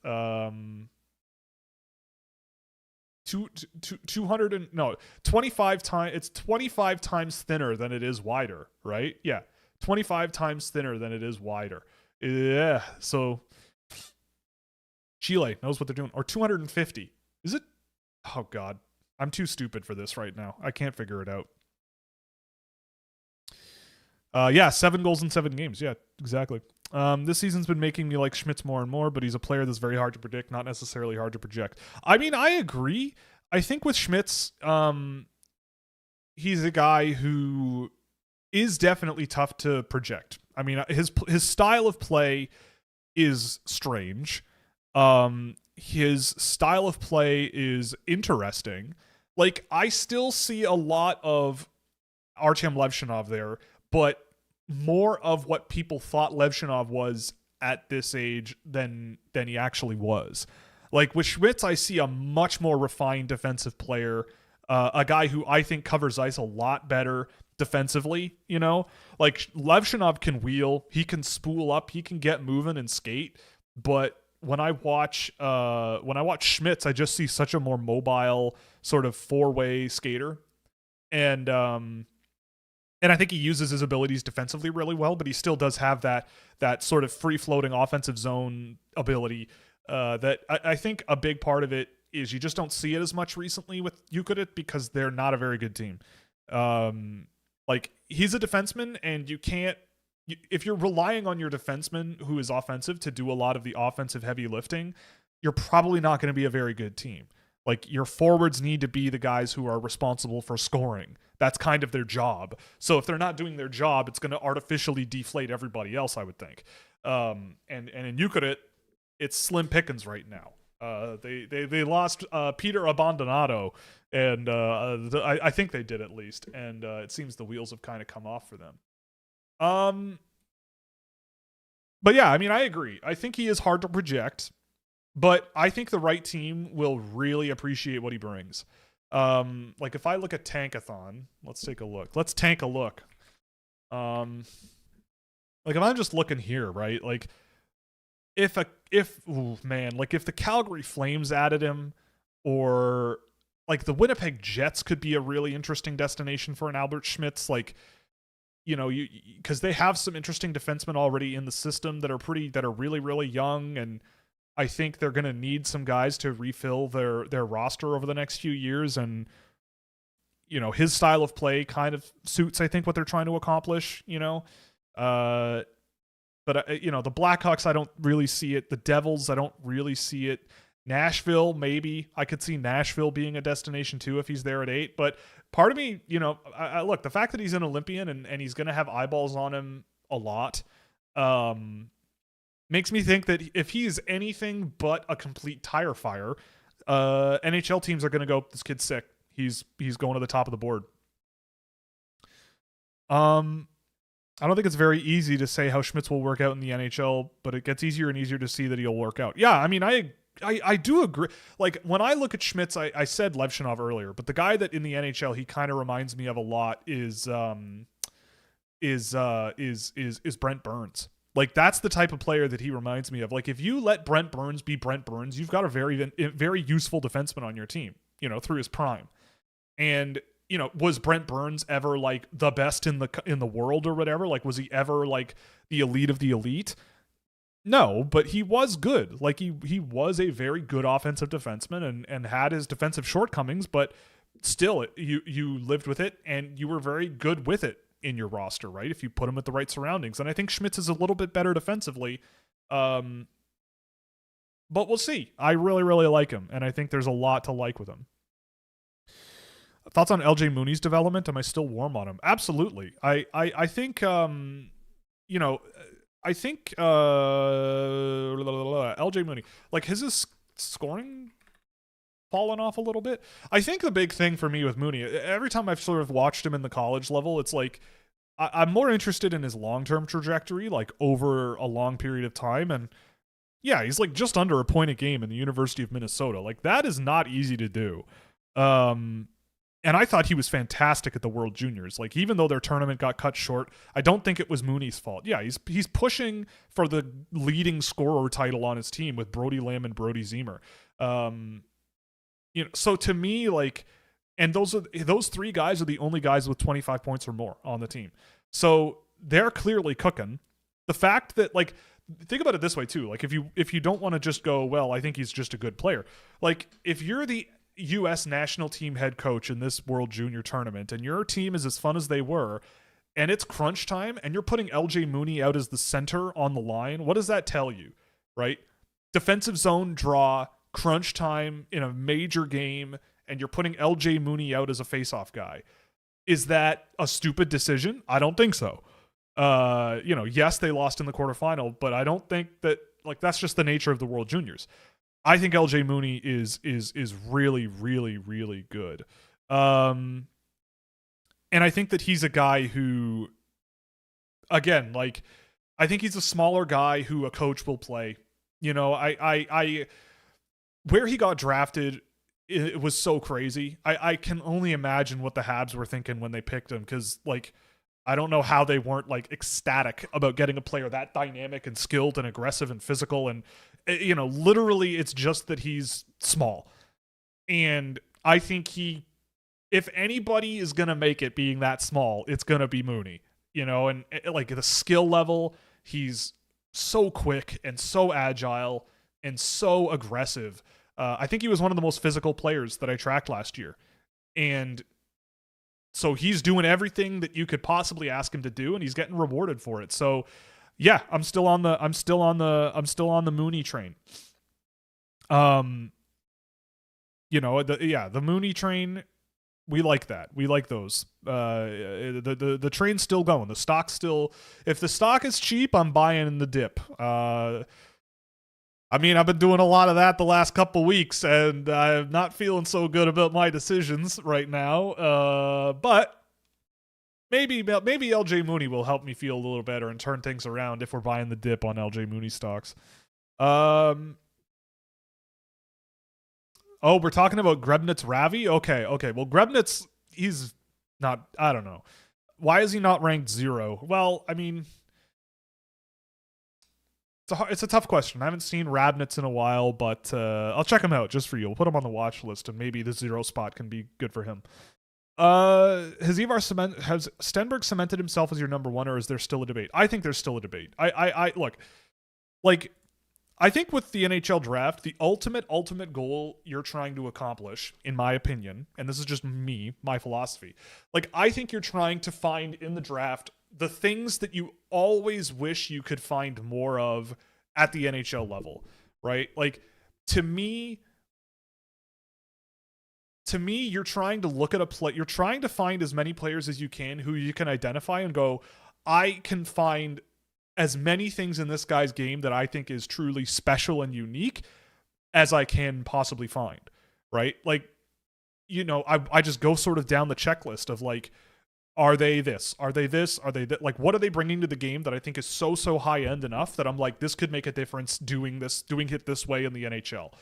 200 and no 25 times. It's 25 times thinner than it is wider, right? Yeah, 25 times thinner than it is wider. Yeah, so Chile knows what they're doing. Or 250. Is it? Oh God, I'm too stupid for this right now. I can't figure it out. Yeah, 7 goals in 7 games. Yeah, exactly. This season's been making me like Schmitz more and more, but he's a player that's very hard to predict, not necessarily hard to project. I mean, I agree. I think with Schmitz, he's a guy who is definitely tough to project. I mean, his style of play is strange. His style of play is interesting. Like, I still see a lot of Artyom Levshinov there, but more of what people thought Levshinov was at this age than he actually was. Like with Schmitz, I see a much more refined defensive player, a guy who I think covers ice a lot better defensively. You know, like Levshinov can wheel, he can spool up, he can get moving and skate. But when I watch Schmitz, I just see such a more mobile sort of 4-way skater, and I think he uses his abilities defensively really well, but he still does have that sort of free-floating offensive zone ability that I think a big part of it is you just don't see it as much recently with Yucatec because they're not a very good team. Like, he's a defenseman, and you can't – if you're relying on your defenseman who is offensive to do a lot of the offensive heavy lifting, you're probably not going to be a very good team. Like, your forwards need to be the guys who are responsible for scoring. That's kind of their job. So if they're not doing their job, it's going to artificially deflate everybody else, I would think. And in Yucatec, it's slim pickings right now. They lost Peter Abandonado, and I think they did at least. And it seems the wheels have kind of come off for them. But yeah, I mean, I agree. I think he is hard to project. But I think the right team will really appreciate what he brings. Like if I look at Tankathon, let's take a look. Let's tank a look. Like if I'm just looking here, right? Like if the Calgary Flames added him, or like the Winnipeg Jets could be a really interesting destination for an Albert Schmitz. Like, you know, because they have some interesting defensemen already in the system that are really, really young, and I think they're going to need some guys to refill their roster over the next few years. And, you know, his style of play kind of suits, I think, what they're trying to accomplish, you know. But, you know, the Blackhawks, I don't really see it. The Devils, I don't really see it. Nashville, maybe. I could see Nashville being a destination, too, if he's there at 8. But part of me, you know, look, the fact that he's an Olympian and he's going to have eyeballs on him a lot, makes me think that if he's anything but a complete tire fire, NHL teams are going to go, this kid's sick. He's going to the top of the board. I don't think it's very easy to say how Schmitz will work out in the NHL, but it gets easier and easier to see that he'll work out. Yeah, I mean, I do agree. Like when I look at Schmitz, I said Levshinov earlier, but the guy that in the NHL he kind of reminds me of a lot is Brent Burns. Like, that's the type of player that he reminds me of. Like, if you let Brent Burns be Brent Burns, you've got a very useful defenseman on your team, you know, through his prime. And, you know, was Brent Burns ever, like, the best in the world or whatever? Like, was he ever, like, the elite of the elite? No, but he was good. Like, he was a very good offensive defenseman and had his defensive shortcomings, but still, you lived with it, and you were very good with it in your roster, right? If you put him with the right surroundings. And I think Schmitz is a little bit better defensively. But we'll see. I really, really like him, and I think there's a lot to like with him. Thoughts on LJ Mooney's development? Am I still warm on him? Absolutely. I think you know, I think LJ Mooney, like, his scoring fallen off a little bit. I think the big thing for me with Mooney, every time I've sort of watched him in the college level, it's like I'm more interested in his long-term trajectory, like over a long period of time. And yeah, he's like just under a point a game in the University of Minnesota. Like, that is not easy to do. And I thought he was fantastic at the World Juniors. Like, even though their tournament got cut short, I don't think it was Mooney's fault. Yeah, he's pushing for the leading scorer title on his team with Brody Lamb and Brody Zemer. So to me, like, and those three guys are the only guys with 25 points or more on the team. So they're clearly cooking. The fact that, like, think about it this way too. Like, if you don't want to just go, well, I think he's just a good player. Like, if you're the U.S. national team head coach in this World Junior tournament and your team is as fun as they were, and it's crunch time, and you're putting LJ Mooney out as the center on the line, what does that tell you, right? Defensive zone draw, crunch time in a major game, and you're putting LJ Mooney out as a faceoff guy. Is that a stupid decision? I don't think so. Yes, they lost in the quarterfinal, but I don't think that, like, that's just the nature of the World Juniors. I think LJ Mooney is really, really, really good. And I think that he's a guy who, again, like, I think he's a smaller guy who a coach will play. I where he got drafted, it was so crazy. I can only imagine what the Habs were thinking when they picked him, because, like, I don't know how they weren't, like, ecstatic about getting a player that dynamic and skilled and aggressive and physical. And, literally it's just that he's small. And I think if anybody is going to make it being that small, it's going to be Mooney, and, like, the skill level, he's so quick and so agile and so aggressive. I think he was one of the most physical players that I tracked last year. And so he's doing everything that you could possibly ask him to do, and he's getting rewarded for it. So yeah, I'm still on the Mooney train. The Mooney train, we like that. We like those. The train's still going. The stock's still, if the stock is cheap, I'm buying in the dip. I've been doing a lot of that the last couple weeks, and I'm not feeling so good about my decisions right now. But maybe LJ Mooney will help me feel a little better and turn things around if we're buying the dip on LJ Mooney stocks. Oh, we're talking about Grebnitz Ravi? Okay. Well, Grebnitz, he's not, I don't know. Why is he not ranked 0? Well, it's a tough question. I haven't seen Rabnitz in a while, but I'll check him out just for you. We'll put him on the watch list, and maybe the 0 spot can be good for him. Has Stenberg cemented himself as your number one, or is there still a debate? I think there's still a debate. I look, like, I think with the NHL draft, the ultimate goal you're trying to accomplish, in my opinion, and this is just my philosophy, like, I think you're trying to find in the draft the things that you always wish you could find more of at the NHL level, right? Like, to me, you're trying to look at you're trying to find as many players as you can who you can identify and go, I can find as many things in this guy's game that I think is truly special and unique as I can possibly find, right? Like, I just go sort of down the checklist of, like, are they this? Are they this? Are they that? Like, what are they bringing to the game that I think is so high end enough that I'm like, this could make a difference doing it this way in the NHL,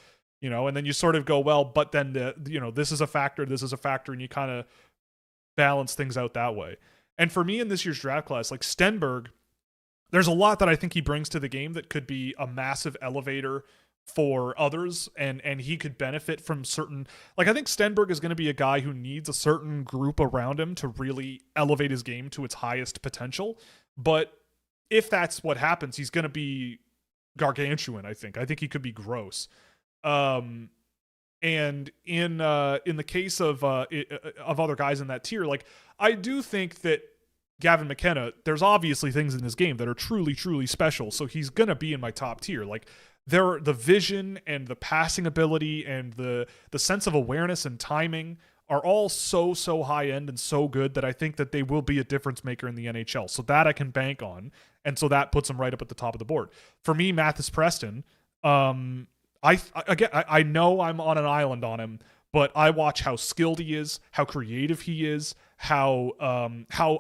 and then you sort of go, well, but then this is a factor, and you kind of balance things out that way. And for me in this year's draft class, like, Stenberg, there's a lot that I think he brings to the game that could be a massive elevator for others, and he could benefit from certain, like, I think Stenberg is going to be a guy who needs a certain group around him to really elevate his game to its highest potential. But if that's what happens, he's going to be gargantuan. I think he could be gross. And in the case of other guys in that tier, like, I do think that Gavin McKenna, there's obviously things in this game that are truly special, so he's going to be in my top tier. Like, the vision and the passing ability and the sense of awareness and timing are all so high end and so good that I think that they will be a difference maker in the NHL. So that I can bank on, and so that puts him right up at the top of the board. For me, Mathis Preston, I know I'm on an island on him, but I watch how skilled he is, how creative he is, how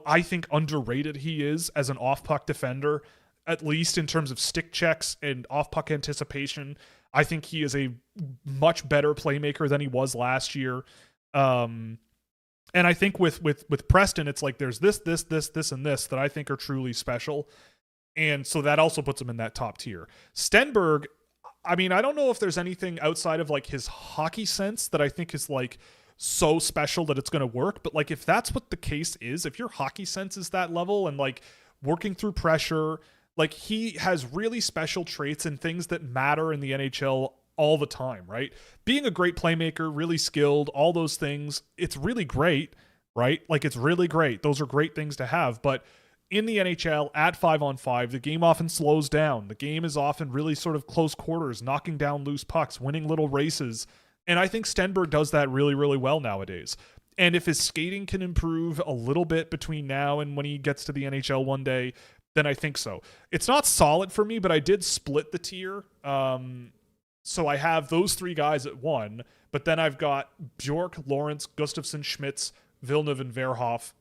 I think underrated he is as an off-puck defender, at least in terms of stick checks and off-puck anticipation. I think he is a much better playmaker than he was last year. And I think with Preston, it's like there's this, and this that I think are truly special. And so that also puts him in that top tier. Stenberg, I mean, I don't know if there's anything outside of like his hockey sense that I think is like so special that it's going to work. But like, if that's what the case is, if your hockey sense is that level and like working through pressure, like he has really special traits and things that matter in the NHL all the time, right? Being a great playmaker, really skilled, all those things, it's really great, right? Like it's really great. Those are great things to have. But in the NHL at 5-on-5, the game often slows down. The game is often really sort of close quarters, knocking down loose pucks, winning little races. And I think Stenberg does that really, really well nowadays. And if his skating can improve a little bit between now and when he gets to the NHL one day, then I think so. It's not solid for me, but I did split the tier. So I have those three guys at 1, but then I've got Bjork, Lawrence, Gustafsson, Schmitz, Villeneuve, and Verhoff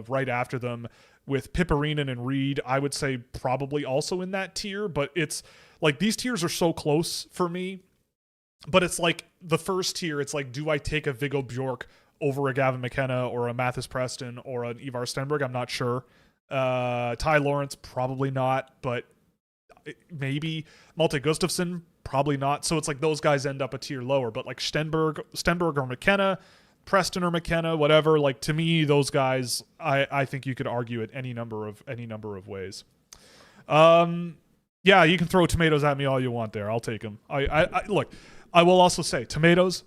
right after them, with Piperinen and Reed, I would say probably also in that tier, but it's like these tiers are so close for me. But it's like the first tier, it's like, do I take a Viggo Bjork over a Gavin McKenna or a Mathis Preston or an Ivar Stenberg? I'm not sure. Ty Lawrence, probably not, but maybe. Malte Gustafsson, probably not. So it's like those guys end up a tier lower, but like Stenberg or McKenna, Preston or McKenna, whatever. Like to me, those guys, I think you could argue it any number of ways. Yeah, you can throw tomatoes at me all you want there. I'll take them. I look. I will also say tomatoes,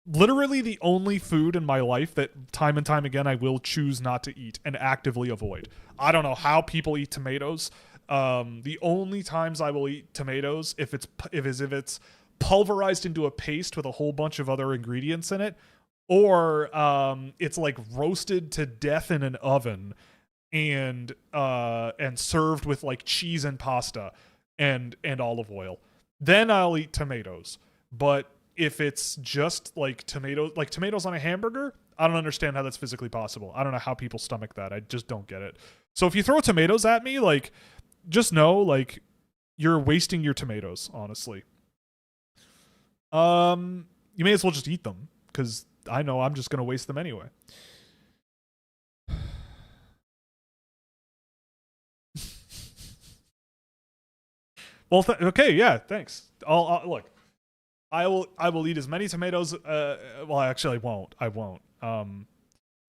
literally the only food in my life that time and time again I will choose not to eat and actively avoid. I don't know how people eat tomatoes. The only times I will eat tomatoes if it's pulverized into a paste with a whole bunch of other ingredients in it, or it's like roasted to death in an oven and served with like cheese and pasta and olive oil. Then I'll eat tomatoes. But if it's just like tomatoes on a hamburger, I don't understand how that's physically possible. I don't know how people stomach that. I just don't get it. So if you throw tomatoes at me, like, just know, like, you're wasting your tomatoes, honestly. You may as well just eat them, because I know I'm just going to waste them anyway. Well, okay, yeah, thanks. I'll look. I will eat as many tomatoes. Well, actually, I won't.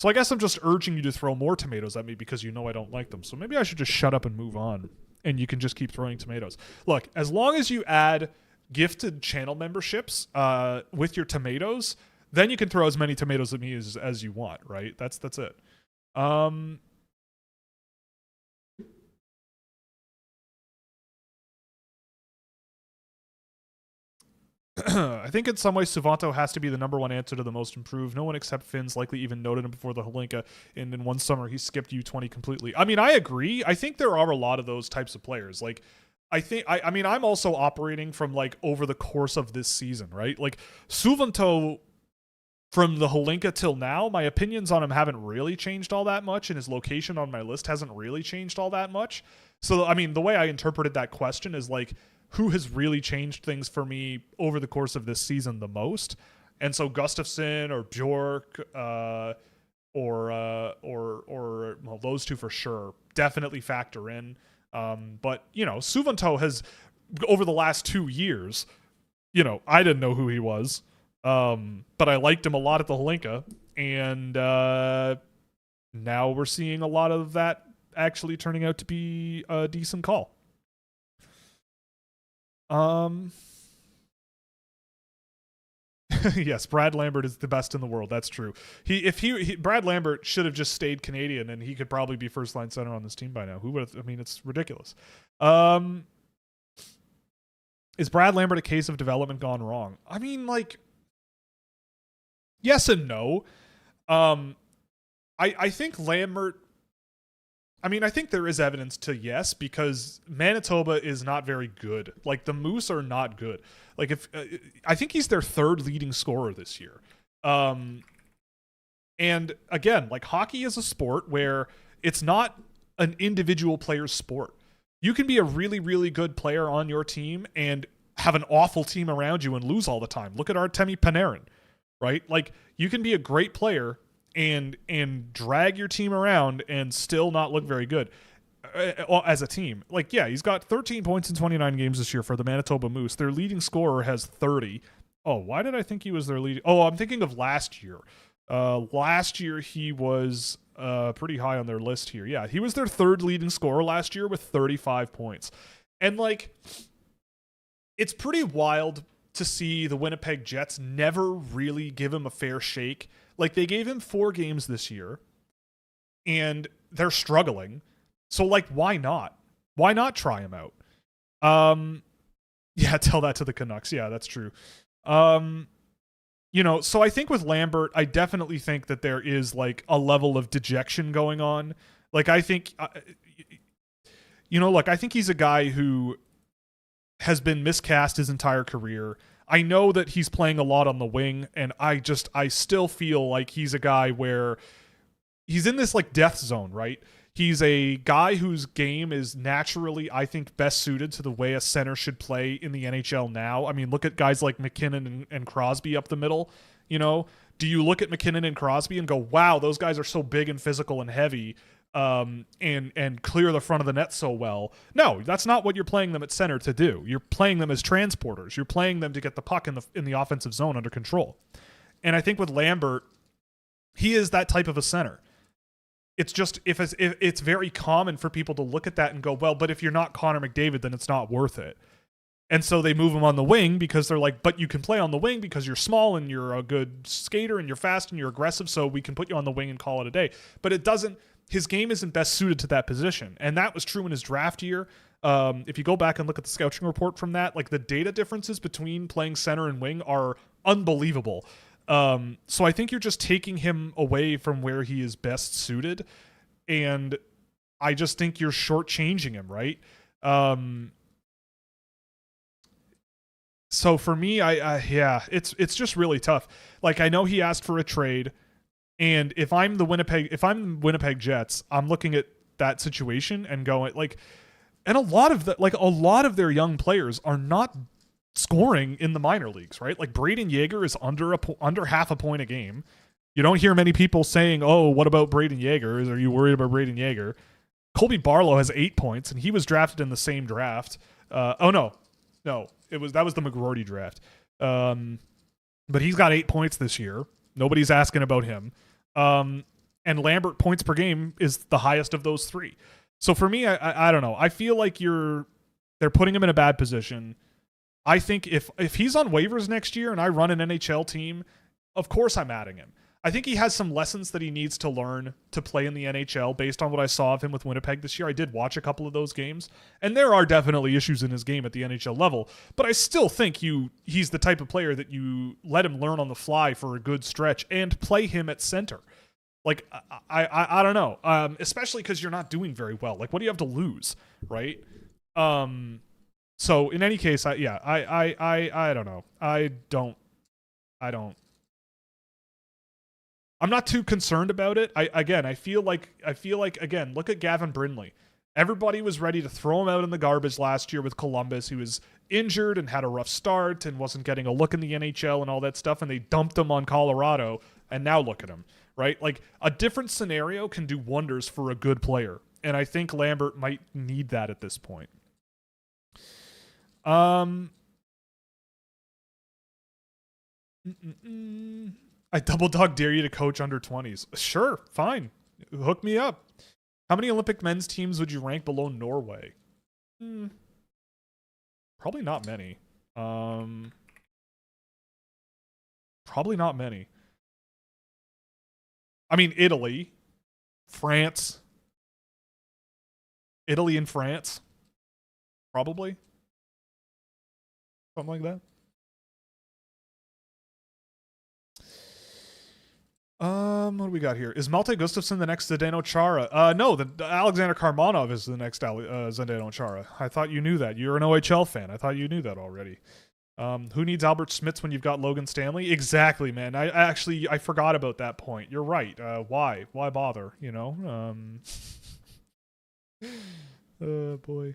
So I guess I'm just urging you to throw more tomatoes at me because you know I don't like them. So maybe I should just shut up and move on, and you can just keep throwing tomatoes. Look, as long as you add gifted channel memberships with your tomatoes, then you can throw as many tomatoes at me as you want, right? That's it. I think in some ways Suvanto has to be the number one answer to the most improved. No one except Finn's likely even noted him before the Holinka, and in one summer he skipped U20 completely. I mean, I agree. I think there are a lot of those types of players. Like, I mean, I'm also operating from like over the course of this season, right? Like Suvanto from the Holinka till now, my opinions on him haven't really changed all that much, and his location on my list hasn't really changed all that much. So, I mean, the way I interpreted that question is like, who has really changed things for me over the course of this season the most? And so Gustafsson or Bjork or well, those two for sure definitely factor in. But, you know, Suvanto has, over the last 2 years, you know, I didn't know who he was, but I liked him a lot at the Holinka, and now we're seeing a lot of that actually turning out to be a decent call. Yes, Brad Lambert is the best in the world. That's true. Brad Lambert should have just stayed Canadian, and he could probably be first line center on this team by now. Who would? I mean, it's ridiculous. Is Brad Lambert a case of development gone wrong? I mean, like, yes and no. I think Lambert. I mean, I think there is evidence to yes, because Manitoba is not very good. Like, the Moose are not good. Like, if I think he's their third leading scorer this year. And again, like, hockey is a sport where it's not an individual player's sport. You can be a really, really good player on your team and have an awful team around you and lose all the time. Look at Artemi Panarin, right? Like, you can be a great player and drag your team around and still not look very good. as a team. Like, yeah, he's got 13 points in 29 games this year for the Manitoba Moose. Their leading scorer has 30. Oh, why did I think he was their leading? Oh, I'm thinking of last year. Last year he was pretty high on their list here. Yeah, he was their third leading scorer last year with 35 points. And like, it's pretty wild to see the Winnipeg Jets never really give him a fair shake. Like, they gave him 4 games this year and they're struggling. So like, why not? Why not try him out? Yeah, tell that to the Canucks. Yeah, that's true. You know, so I think with Lambert, I definitely think that there is like a level of dejection going on. Like, I think, you know, look, I think he's a guy who has been miscast his entire career. I know that he's playing a lot on the wing, and I still feel like he's a guy where he's in this like death zone, right? He's a guy whose game is naturally, I think, best suited to the way a center should play in the NHL now. I mean, look at guys like McKinnon and Crosby up the middle. You know, do you look at McKinnon and Crosby and go, wow, those guys are so big and physical and heavy, and clear the front of the net so well? No, that's not what you're playing them at center to do. You're playing them as transporters. You're playing them to get the puck in the offensive zone under control. And I think with Lambert, he is that type of a center. It's just if it's very common for people to look at that and go, well, but if you're not Connor McDavid, then it's not worth it. And so they move him on the wing because they're like, but you can play on the wing because you're small and you're a good skater and you're fast and you're aggressive, so we can put you on the wing and call it a day. But it doesn't. His game isn't best suited to that position, and that was true in his draft year. If you go back and look at the scouting report from that, like the data differences between playing center and wing are unbelievable. So I think you're just taking him away from where he is best suited, and I just think you're shortchanging him, right? So for me, yeah, it's just really tough. Like, I know he asked for a trade, and if I'm Winnipeg Jets, I'm looking at that situation and going like, and a lot of their young players are not scoring in the minor leagues, right? Like, Braden Yeager is under half a point a game. You don't hear many people saying, "Oh, what about Braden Yeager? Are you worried about Braden Yeager?" Colby Barlow has 8 points, and he was drafted in the same draft. No, that was the McGroarty draft. But he's got 8 points this year. Nobody's asking about him. And Lambert, points per game, is the highest of those 3. So for me, I don't know. I feel like they're putting him in a bad position. I think if he's on waivers next year and I run an NHL team, of course I'm adding him. I think he has some lessons that he needs to learn to play in the NHL based on what I saw of him with Winnipeg this year. I did watch a couple of those games, and there are definitely issues in his game at the NHL level, but I still think he's the type of player that you let him learn on the fly for a good stretch and play him at center. Like, I don't know, especially because you're not doing very well. Like, what do you have to lose, right? So in any case, I don't know. I'm not too concerned about it. I feel like again, look at Gavin Brindley. Everybody was ready to throw him out in the garbage last year with Columbus. He was injured and had a rough start and wasn't getting a look in the NHL and all that stuff, and they dumped him on Colorado, and now look at him, right? Like, a different scenario can do wonders for a good player, and I think Lambert might need that at this point. I double dog dare you to coach under 20s. Sure, fine. Hook me up. How many Olympic men's teams would you rank below Norway? Probably not many. Probably not many. I mean, Italy, France. Italy and France. Probably. Something like that. What do we got here? Is Malte Gustafsson the next Zdeno Chara? No, the Alexander Karmanov is the next Zdeno Chara. I thought you knew that. You're an OHL fan. I thought you knew that already. Who needs Albert Smits when you've got Logan Stanley? Exactly, man. I forgot about that point. You're right. Why bother? You know. Oh boy.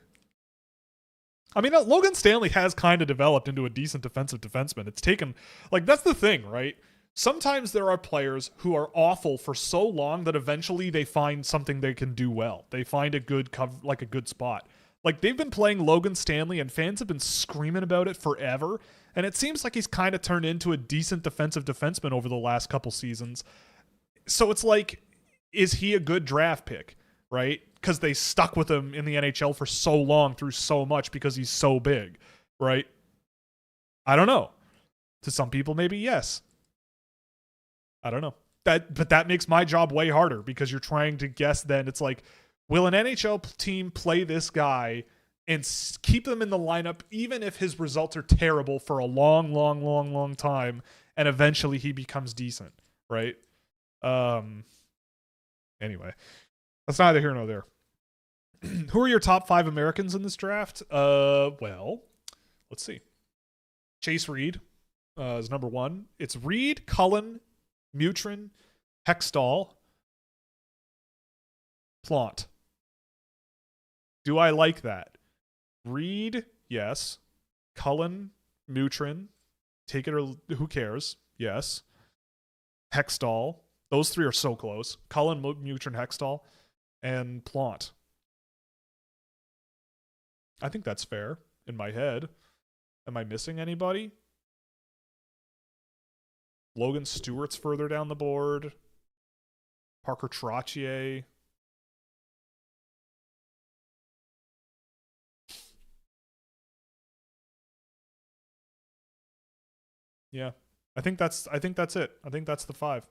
I mean, Logan Stanley has kind of developed into a decent defensive defenseman. It's taken, like, that's the thing, right? sometimes there are players who are awful for so long that eventually they find something they can do well. They find a good cover, like a good spot. Like they've been playing Logan Stanley and fans have been screaming about it forever. And it seems like he's kind of turned into a decent defensive defenseman over the last couple seasons. So it's like, is he a good draft pick, right? Because they stuck with him in the NHL for so long through so much because he's so big, right? I don't know. To some people, maybe yes. I don't know. But that makes my job way harder because you're trying to guess then. It's like, will an NHL team play this guy and keep them in the lineup even if his results are terrible for a long, long, long, long time and eventually he becomes decent, right? Anyway, that's neither here nor there. Who are your top 5 Americans in this draft? Well, let's see. Chase Reed is number 1. It's Reed, Cullen, Mutrin, Hextall, Plant. Do I like that? Reed, yes. Cullen, Mutrin, take it or who cares? Yes. Hextall. Those 3 are so close. Cullen, Mutrin, Hextall, and Plant. I think that's fair in my head. Am I missing anybody? Logan Stewart's further down the board. Parker Trottier. Yeah. I think that's it. I think that's the 5.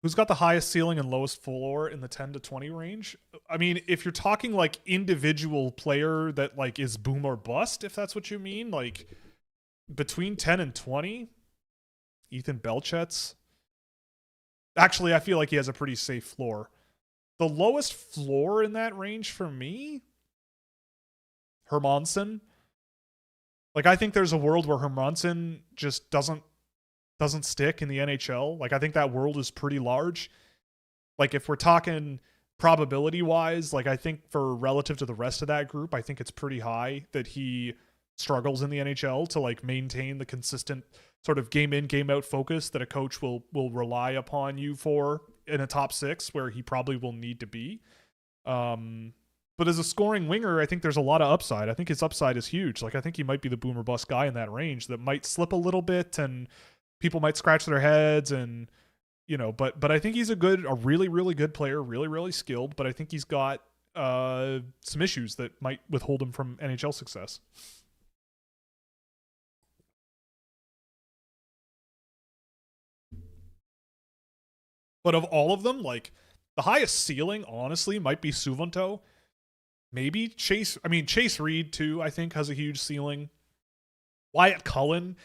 Who's got the highest ceiling and lowest floor in the 10 to 20 range? I mean, if you're talking like individual player that like is boom or bust, if that's what you mean, like between 10 and 20, Ethan Belchet's. Actually, I feel like he has a pretty safe floor. The lowest floor in that range for me, Hermansen. Like I think there's a world where Hermansen just doesn't stick in the NHL. Like I think that world is pretty large. Like if we're talking probability wise, like I think for relative to the rest of that group, I think it's pretty high that he struggles in the NHL to like maintain the consistent sort of game in, game out focus that a coach will rely upon you for in a top 6 where he probably will need to be. But as a scoring winger, I think there's a lot of upside. I think his upside is huge. Like I think he might be the boomer bust guy in that range that might slip a little bit and people might scratch their heads and, you know, but I think he's a really, really good player, really, really skilled, but I think he's got some issues that might withhold him from NHL success. But of all of them, like the highest ceiling, honestly, might be Suvanto. Maybe Chase Reed too, I think has a huge ceiling. Wyatt Cullen.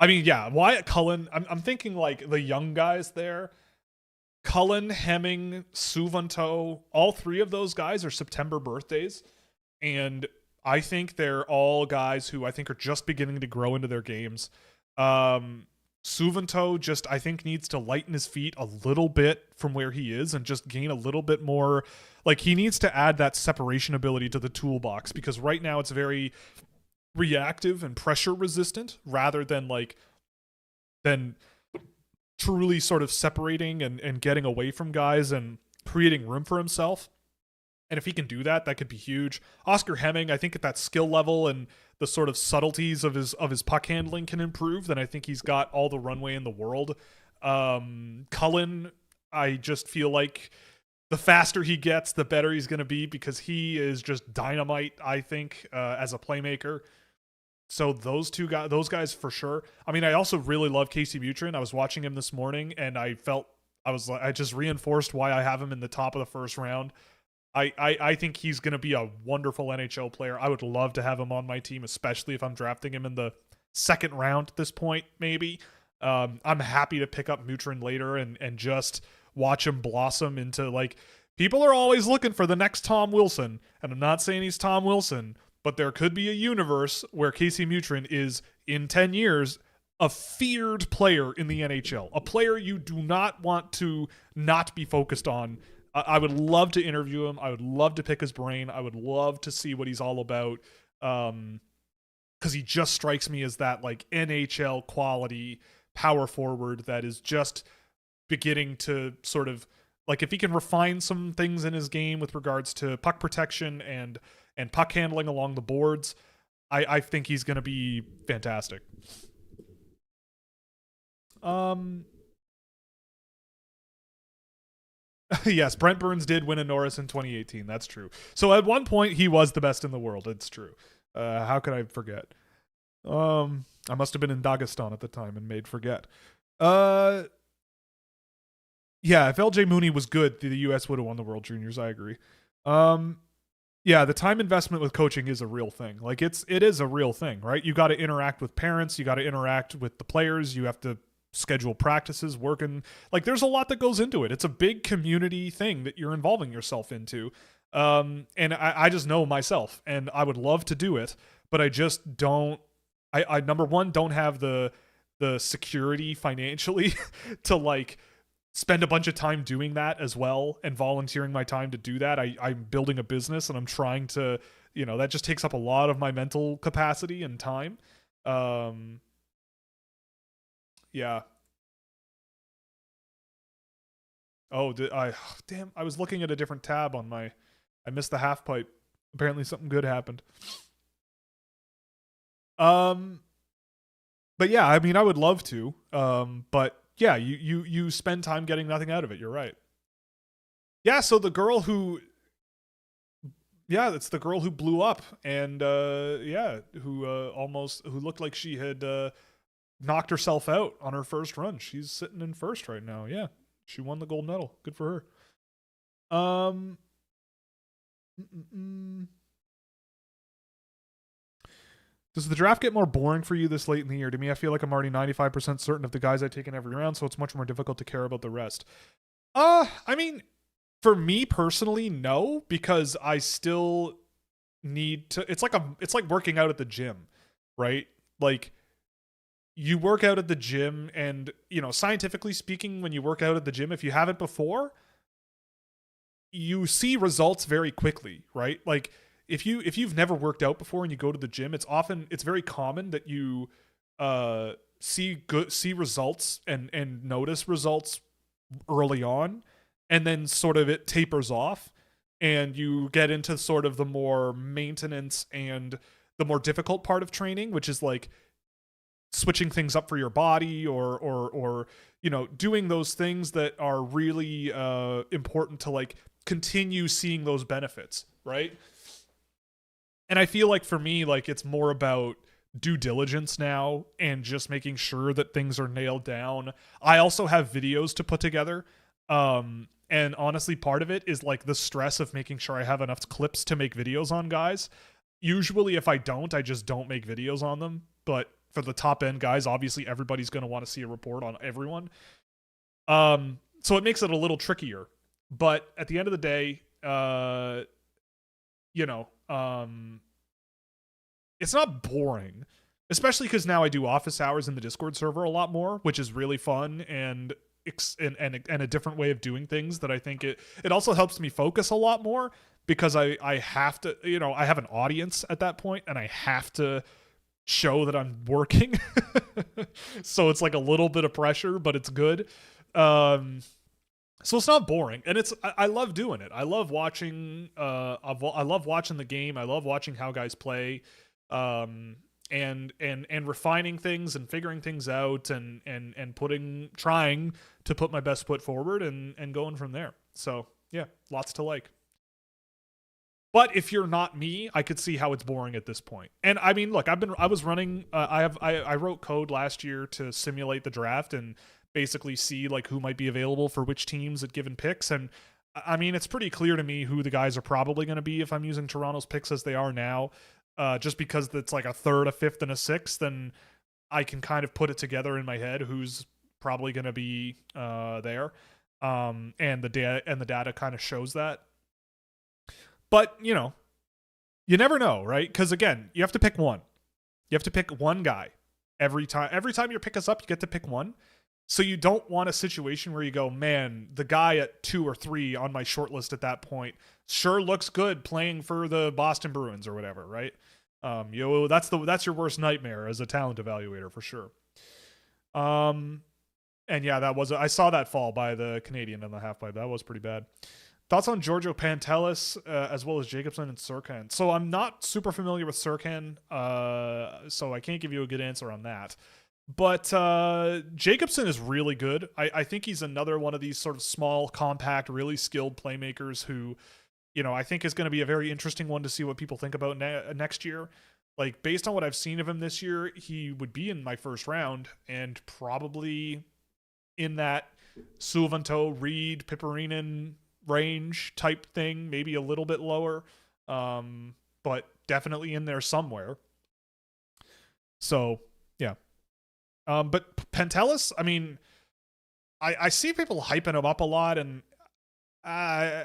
I mean, yeah, Wyatt Cullen. I'm thinking like the young guys there. Cullen, Hemming, Suvanto, all 3 of those guys are September birthdays. And I think they're all guys who I think are just beginning to grow into their games. Suvanto just, I think, needs to lighten his feet a little bit from where he is and just gain a little bit more. Like, he needs to add that separation ability to the toolbox because right now it's very reactive and pressure resistant rather than truly sort of separating and getting away from guys and creating room for himself. And if he can do that, that could be huge. Oscar Hemming, I think at that skill level and the sort of subtleties of his puck handling can improve, then I think he's got all the runway in the world. Cullen, I just feel like the faster he gets, the better he's going to be because he is just dynamite, I think, as a playmaker. So those guys for sure. I mean, I also really love Casey Mutrin. I was watching him this morning and I just reinforced why I have him in the top of the first round. I think he's going to be a wonderful NHL player. I would love to have him on my team, especially if I'm drafting him in the second round at this point, maybe. I'm happy to pick up Mutrin later and just watch him blossom into, like, people are always looking for the next Tom Wilson, and I'm not saying he's Tom Wilson, but there could be a universe where Casey Mutrin is, in 10 years, a feared player in the NHL, a player you do not want to not be focused on. I would love to interview him. I would love to pick his brain. I would love to see what he's all about. because he just strikes me as that like NHL quality power forward that is just beginning to sort of like, if he can refine some things in his game with regards to puck protection and puck handling along the boards, I think he's going to be fantastic. Yes, Brent Burns did win a Norris in 2018. That's true. So at one point he was the best in the world. It's true. How could I forget? I must have been in Dagestan at the time and made forget. Yeah, if LJ Mooney was good, the U.S. would have won the World Juniors. I agree. Yeah, the time investment with coaching is a real thing. Like it is a real thing, right? You got to interact with parents. You got to interact with the players. You have to schedule practices, working. Like there's a lot that goes into it. It's a big community thing that you're involving yourself into. And I just know myself, and I would love to do it, but I just don't. I number one, don't have the security financially to like spend a bunch of time doing that as well and volunteering my time to do that. I'm building a business and I'm trying to, that just takes up a lot of my mental capacity and time. Yeah. Oh, damn, I was looking at a different tab on I missed the half pipe. Apparently something good happened. But yeah, I mean, I would love to. But yeah, you spend time getting nothing out of it. You're right. Yeah, so the girl who, yeah, it's the girl who blew up, and yeah, who looked like she had knocked herself out on her first run. She's sitting in first right now. Yeah, she won the gold medal. Good for her. Does the draft get more boring for you this late in the year? To me, I feel like I'm already 95% certain of the guys I take in every round, so it's much more difficult to care about the rest. I mean, for me personally, no, because I still need to. It's like working out at the gym, right? Like you work out at the gym, and scientifically speaking, when you work out at the gym, if you haven't before, you see results very quickly, right? Like if you've never worked out before and you go to the gym, it's very common that you see results and notice results early on, and then sort of it tapers off and you get into sort of the more maintenance and the more difficult part of training, which is like switching things up for your body or doing those things that are really important to like continue seeing those benefits, right? And I feel like for me, like it's more about due diligence now and just making sure that things are nailed down. I also have videos to put together. And honestly, part of it is like the stress of making sure I have enough clips to make videos on guys. Usually if I don't, I just don't make videos on them. But for the top end guys, obviously everybody's going to want to see a report on everyone. So it makes it a little trickier. But at the end of the day, it's not boring, especially because now I do office hours in the Discord server a lot more, which is really fun and a different way of doing things that I think it also helps me focus a lot more because I have to, I have an audience at that point and I have to show that I'm working. So it's like a little bit of pressure, but it's good. So it's not boring, and I love doing it. I love watching. I love watching the game. I love watching how guys play, and refining things and figuring things out, and trying to put my best foot forward, and going from there. So yeah, lots to like. But if you're not me, I could see how it's boring at this point. And I mean, look, I was running. I wrote code last year to simulate the draft and basically see like who might be available for which teams at given picks. And I mean, it's pretty clear to me who the guys are probably going to be if I'm using Toronto's picks as they are now, just because it's like a third, a fifth, and a sixth. And I can kind of put it together in my head who's probably going to be there. And the data kind of shows that. But, you never know, right? Because again, you have to pick one. You have to pick one guy every time. Every time your pick is up, you get to pick one. So you don't want a situation where you go, man, the guy at 2 or 3 on my short list at that point sure looks good playing for the Boston Bruins or whatever, right? That's your worst nightmare as a talent evaluator for sure. And yeah, I saw that fall by the Canadian in the half pipe. That was pretty bad. Thoughts on Giorgio Pantelis as well as Jacobson and Sirkan? So I'm not super familiar with Sirkan, so I can't give you a good answer on that. But Jacobson is really good. I think he's another one of these sort of small, compact, really skilled playmakers who, I think is going to be a very interesting one to see what people think about next year. Like, based on what I've seen of him this year, he would be in my first round and probably in that Suvanto, Reed, Piperinen range type thing, maybe a little bit lower, but definitely in there somewhere. So, yeah. But Pantelis, I mean, I see people hyping him up a lot, and I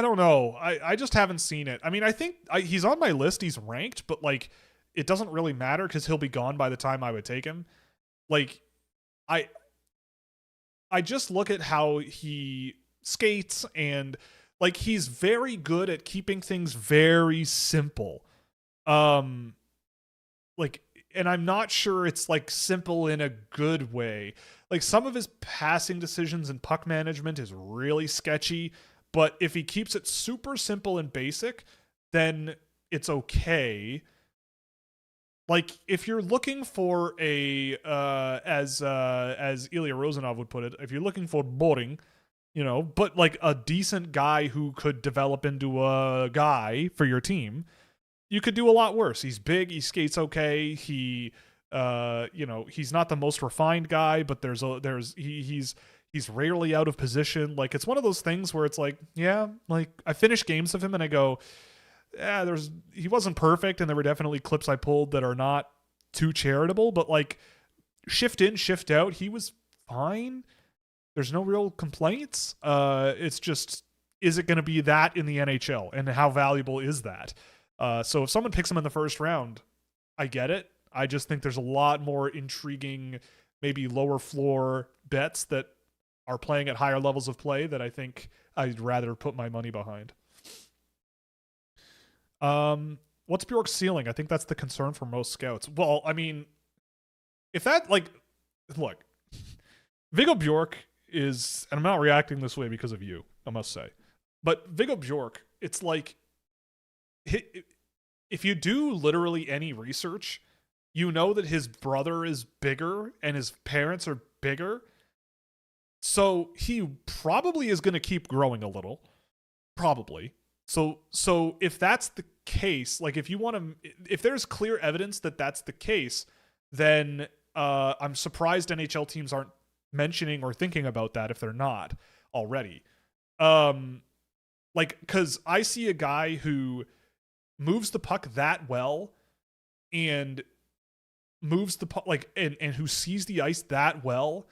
don't know. I just haven't seen it. I mean, I think he's on my list. He's ranked, but like, it doesn't really matter because he'll be gone by the time I would take him. Like, I just look at how he skates, and like, he's very good at keeping things very simple. Like, and I'm not sure it's like simple in a good way. Like, some of his passing decisions and puck management is really sketchy, but if he keeps it super simple and basic, then it's okay. Like, if you're looking for a as Ilya Rozanov would put it, if you're looking for boring, but like a decent guy who could develop into a guy for your team, you could do a lot worse. He's big, he skates okay, he's not the most refined guy, but he's rarely out of position. Like, it's one of those things where it's like, yeah, like, I finish games of him and I go, yeah, he wasn't perfect, and there were definitely clips I pulled that are not too charitable, but like, shift in, shift out, he was fine. There's no real complaints. It's just, is it going to be that in the NHL, and how valuable is that? So if someone picks him in the first round, I get it. I just think there's a lot more intriguing, maybe lower floor bets that are playing at higher levels of play that I think I'd rather put my money behind. What's Bjork's ceiling? I think that's the concern for most scouts. Well, I mean, if that, like, look, Viggo Bjork is, and I'm not reacting this way because of you, I must say, but Viggo Bjork, it's like, if you do literally any research, you know that his brother is bigger and his parents are bigger. So he probably is going to keep growing a little. Probably. So if that's the case, like, if there's clear evidence that that's the case, then I'm surprised NHL teams aren't mentioning or thinking about that if they're not already. Like, because I see a guy who moves the puck that well and moves the puck, like, and who sees the ice that well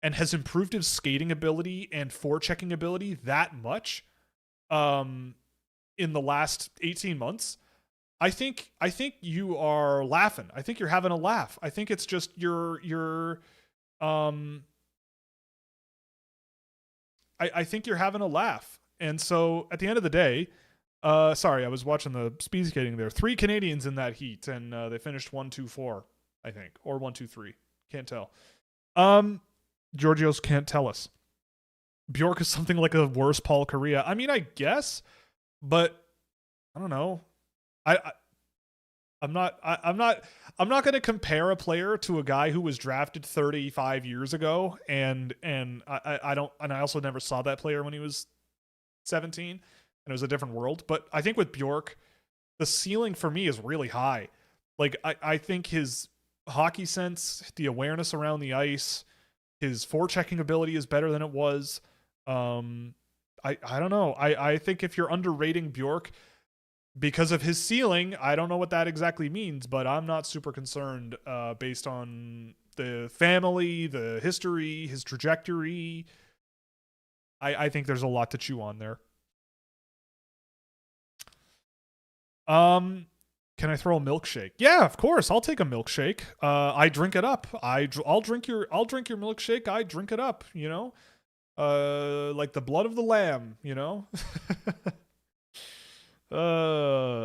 and has improved his skating ability and forechecking ability that much in the last 18 months. I think you are laughing. I think you're having a laugh. I think it's just I think you're having a laugh. And so at the end of the day, sorry, I was watching the speed skating there. 3 Canadians in that heat, and they finished 1-2-4, I think, or 1-2-3. Can't tell. Georgios can't tell us. Bjork is something like a worse Paul Kariya. I mean, I guess, but I don't know. I'm not going to compare a player to a guy who was drafted 35 years ago, and I also never saw that player when he was 17, and it was a different world. But I think with Bjork, the ceiling for me is really high. Like, I think his hockey sense, the awareness around the ice, his forechecking ability is better than it was. I don't know. I think if you're underrating Bjork because of his ceiling, I don't know what that exactly means, but I'm not super concerned based on the family, the history, his trajectory. I think there's a lot to chew on there. Can I throw a milkshake? Yeah, of course. I'll take a milkshake. I drink it up. I'll drink your milkshake. I drink it up, like the blood of the lamb,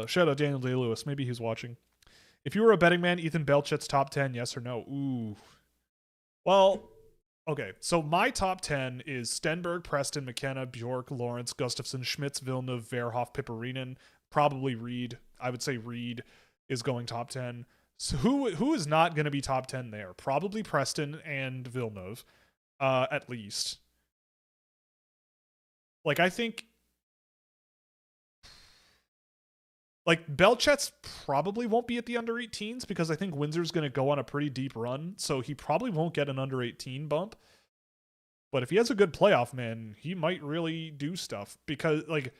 Shout out Daniel Day-Lewis. Maybe he's watching. If you were a betting man, Ethan Belchet's top 10, yes or no? Ooh. Well, okay. So my top 10 is Stenberg, Preston, McKenna, Bjork, Lawrence, Gustafsson, Schmitz, Villeneuve, Verhoff, Piperinen. Probably Reed. I would say Reed is going top 10. So who is not going to be top 10 there? Probably Preston and Villeneuve, at least. Like, I think, like, Belchet's probably won't be at the under 18s because I think Windsor's going to go on a pretty deep run, so he probably won't get an under 18 bump. But if he has a good playoff, man, he might really do stuff because, like,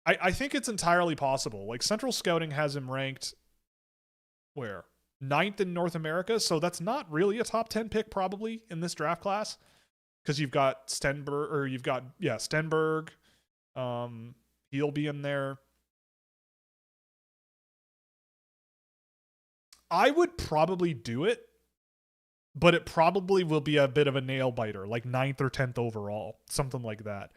I think it's entirely possible. Like, Central Scouting has him ranked where? 9th in North America, so that's not really a top 10 pick probably in this draft class because you've got Stenberg. He'll be in there. I would probably do it, but it probably will be a bit of a nail biter, like 9th or 10th overall, something like that.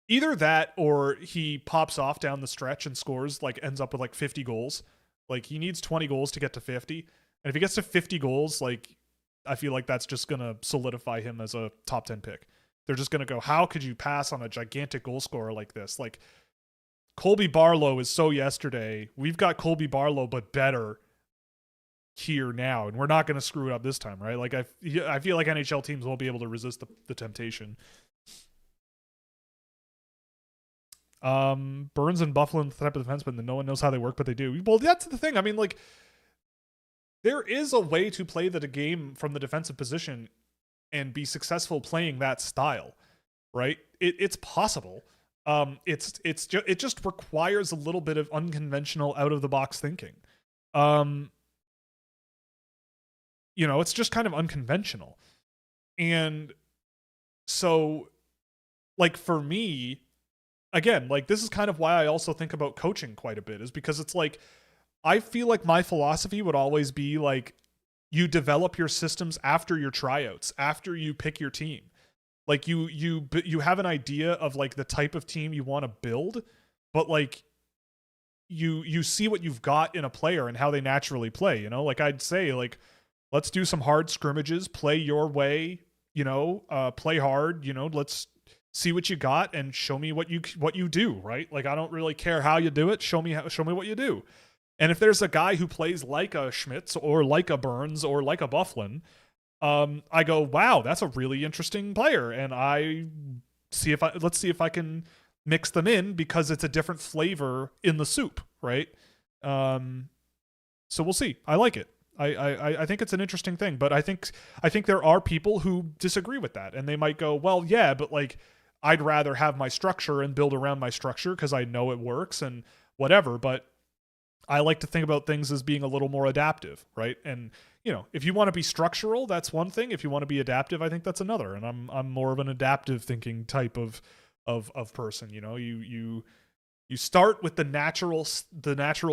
Either that or he pops off down the stretch and scores, like ends up with like 50 goals. Like he needs 20 goals to get to 50. And if he gets to 50 goals, like I feel like that's just going to solidify him as a top 10 pick. They're just going to go, how could you pass on a gigantic goal scorer like this? Like Colby Barlow is so yesterday. We've got Colby Barlow, but better here now. And we're not going to screw it up this time, right? Like I feel like NHL teams won't be able to resist the temptation. Burns and Buffalo, the type of defenseman that no one knows how they work, but they do. Well, that's the thing. I mean, like, there is a way to play the game from the defensive position and be successful playing that style, right? It's possible. It just requires a little bit of unconventional, out of the box thinking. It's just kind of unconventional, and so, like for me. Again, like this is kind of why I also think about coaching quite a bit, is because it's like, I feel like my philosophy would always be like, you develop your systems after your tryouts, after you pick your team. Like you have an idea of like the type of team you want to build, but like you see what you've got in a player and how they naturally play, like I'd say like, let's do some hard scrimmages, play your way, play hard, let's see what you got and show me what you do, right? Like I don't really care how you do it. Show me what you do. And if there's a guy who plays like a Schmitz or like a Burns or like a Bufflin, I go, wow, that's a really interesting player, and let's see if I can mix them in because it's a different flavor in the soup, right? So we'll see. I like it. I think it's an interesting thing, but I think there are people who disagree with that, and they might go, well, yeah, but like I'd rather have my structure and build around my structure because I know it works and whatever. But I like to think about things as being a little more adaptive, right? And if you want to be structural, that's one thing. If you want to be adaptive, I think that's another. And I'm more of an adaptive thinking type of person. You start with the natural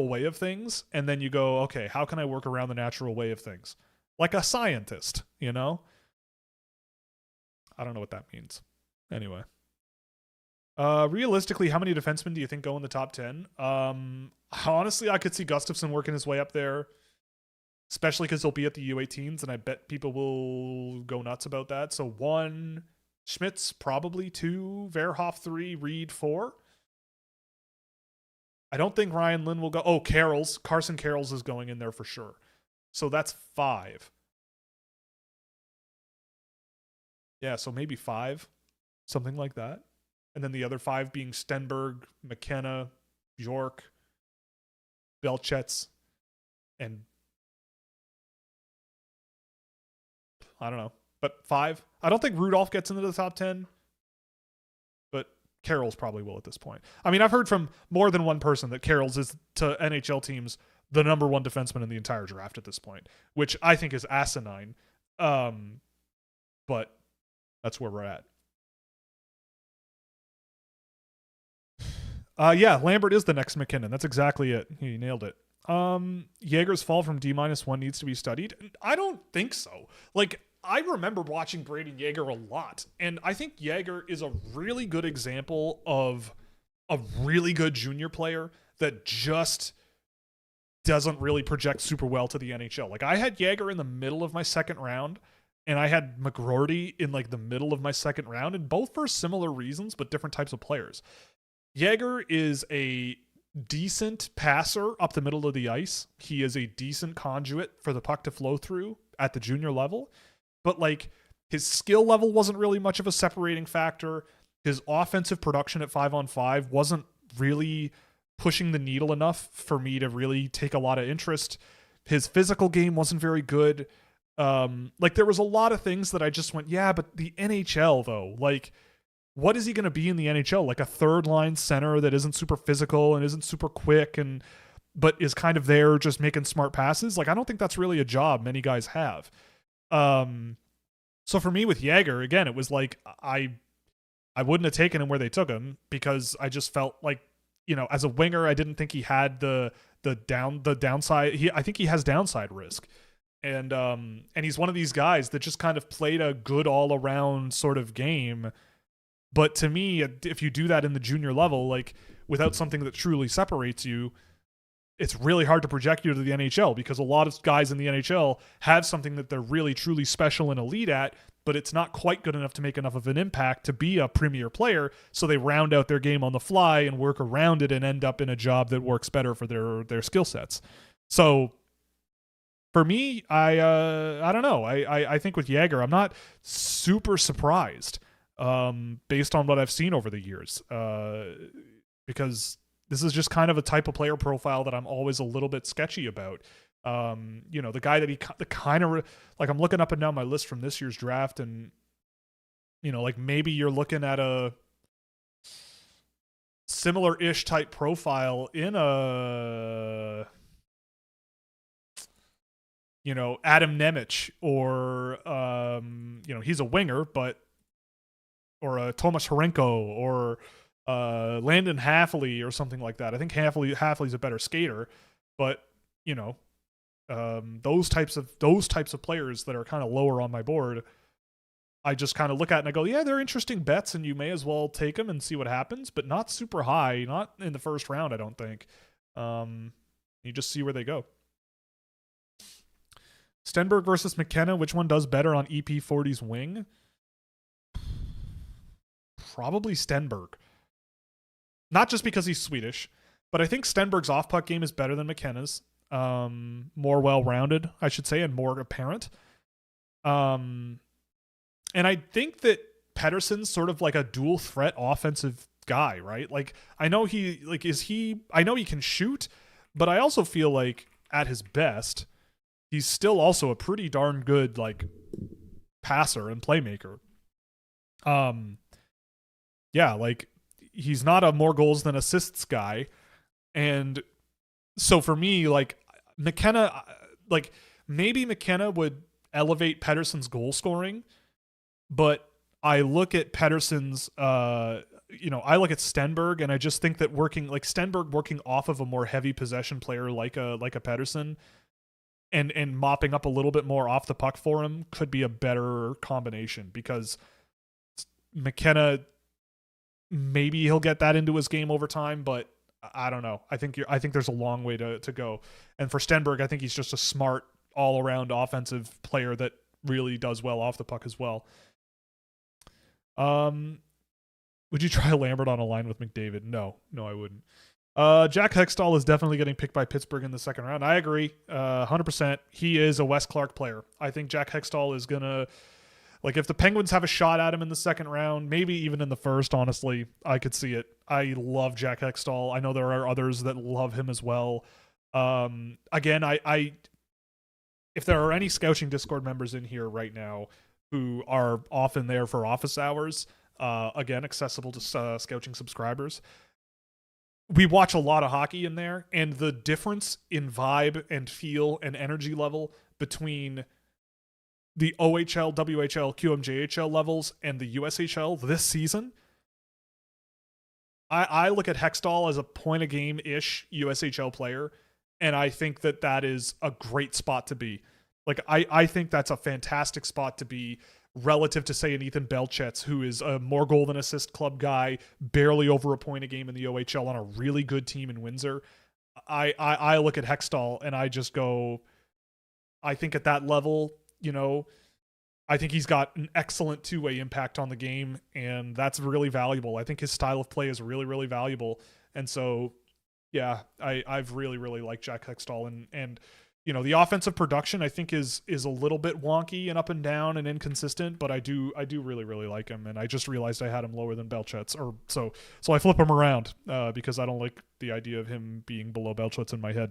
way of things, and then you go, okay, how can I work around the natural way of things? Like a scientist, I don't know what that means. Anyway. Realistically, how many defensemen do you think go in the top 10? Honestly, I could see Gustafsson working his way up there, especially because he'll be at the U18s, and I bet people will go nuts about that. So 1, Schmitz, probably 2, Verhoff 3, Reed 4. I don't think Ryan Lynn will go. Oh, Carson Carroll's is going in there for sure. So that's 5. Yeah, so maybe 5, something like that. And then the other 5 being Stenberg, McKenna, Bjork, Belchet's, and I don't know. But 5. I don't think Rudolph gets into the top 10, but Carroll's probably will at this point. I mean, I've heard from more than one person that Carroll's is, to NHL teams, the number 1 defenseman in the entire draft at this point, which I think is asinine. But that's where we're at. Yeah, Lambert is the next McKinnon. That's exactly it. He nailed it. Jaeger's fall from D-1 needs to be studied. I don't think so. Like, I remember watching Brayden Yager a lot, and I think Yager is a really good example of a really good junior player that just doesn't really project super well to the NHL. Like, I had Yager in the middle of my second round, and I had McGroarty in like the middle of my second round, and both for similar reasons, but different types of players. Yager is a decent passer up the middle of the ice. He is a decent conduit for the puck to flow through at the junior level, but like his skill level wasn't really much of a separating factor. His offensive production at 5-on-5 wasn't really pushing the needle enough for me to really take a lot of interest. His physical game wasn't very good. Like there was a lot of things that I just went, yeah, but the NHL though, like what is he going to be in the NHL? Like a third line center that isn't super physical and isn't super quick but is kind of there just making smart passes. Like I don't think that's really a job many guys have. So for me with Yager, again, it was like I wouldn't have taken him where they took him because I just felt like, you know, as a winger, I didn't think he had the downside. I think he has downside risk. And he's one of these guys that just kind of played a good all around sort of game. But to me, if you do that in the junior level, like without something that truly separates you, it's really hard to project you to the NHL because a lot of guys in the NHL have something that they're really truly special and elite at, but it's not quite good enough to make enough of an impact to be a premier player. So they round out their game on the fly and work around it and end up in a job that works better for their skill sets. So for me, I don't know. I think with Yager, I'm not super surprised based on what I've seen over the years because this is just kind of a type of player profile that I'm always a little bit sketchy about. You know, the guy that the kind of like I'm looking up and down my list from this year's draft, and you know, like maybe you're looking at a similar-ish type profile in a, you know, Adam Nemec or you know, he's a winger, but or a Tomas Horenko or Landon Hafley or something like that. I think Hafley's a better skater, but you know, those types of players that are kind of lower on my board, I just kind of look at and I go, yeah, they're interesting bets, and you may as well take them and see what happens, but not super high, not in the first round, I don't think. You just see where they go. Stenberg versus McKenna, which one does better on EP40's wing? Probably Stenberg. Not just because he's Swedish, but I think Stenberg's off-puck game is better than McKenna's. More well-rounded, I should say, and more apparent. And I think that Pettersson's sort of like a dual threat offensive guy, right? Like I know he can shoot, but I also feel like at his best, he's still also a pretty darn good like passer and playmaker. Yeah, like he's not a more goals than assists guy. And so for me, like McKenna, like maybe McKenna would elevate Pettersson's goal scoring, but I look at Pettersson's, you know, I look at Stenberg and I just think that Stenberg working off of a more heavy possession player like a Pettersson and mopping up a little bit more off the puck for him could be a better combination because McKenna, maybe he'll get that into his game over time, but I don't know. I think there's a long way to go. And for Stenberg, I think he's just a smart all-around offensive player that really does well off the puck as well. Would you try Lambert on a line with McDavid? No, I wouldn't. Jack Hextall is definitely getting picked by Pittsburgh in the second round. I agree, 100%. He is a Wes Clark player. I think Jack Hextall is gonna, like, if the Penguins have a shot at him in the second round, maybe even in the first, honestly, I could see it. I love Jack Hextall. I know there are others that love him as well. Again, I if there are any Scouching Discord members in here right now who are often there for office hours, again, accessible to Scouching subscribers, we watch a lot of hockey in there, and the difference in vibe and feel and energy level between the OHL, WHL, QMJHL levels and the USHL this season, I look at Hextall as a point-a-game-ish USHL player, and I think that is a great spot to be. Like, I think that's a fantastic spot to be relative to, say, an Ethan Belchetz, who is a more goal than assist club guy, barely over a point a game in the OHL on a really good team in Windsor. I look at Hextall and I just go, I think at that level, I think he's got an excellent two-way impact on the game, and that's really valuable. I think his style of play is really, really valuable. And so, yeah, I've really, really liked Jack Hextall. And the offensive production I think is a little bit wonky and up and down and inconsistent, but I do really, really like him. And I just realized I had him lower than Belchet's, or so I flip him around because I don't like the idea of him being below Belchet's in my head.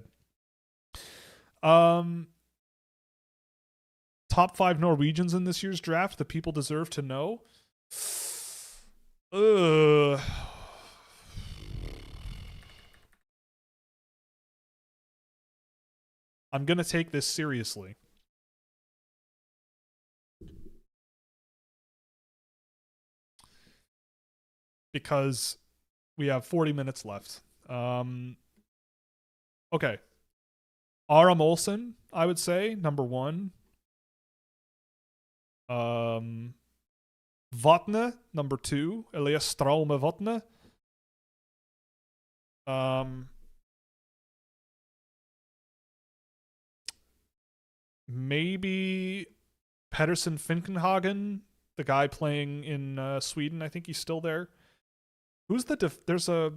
Top 5 Norwegians in this year's draft the people deserve to know. I'm going to take this seriously. Because we have 40 minutes left. Okay. Aram Olsen, I would say, number 1. Vatne, number 2. Elias Straume Vatne. Maybe Pedersen Finkenhagen, the guy playing in Sweden. I think he's still there. Who's the there's a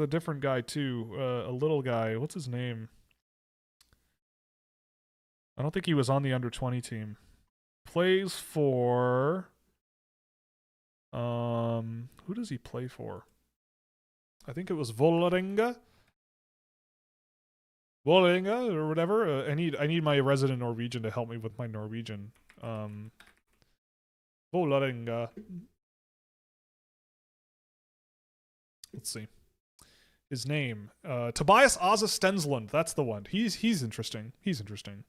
different guy too, a little guy. What's his name? I don't think he was on the under-20 team. Plays for who does he play for? I think it was Vålerenga or whatever. I need my resident Norwegian to help me with my Norwegian. Vålerenga. Let's see. His name. Tobias Asa Stensland. That's the one. He's interesting. He's interesting.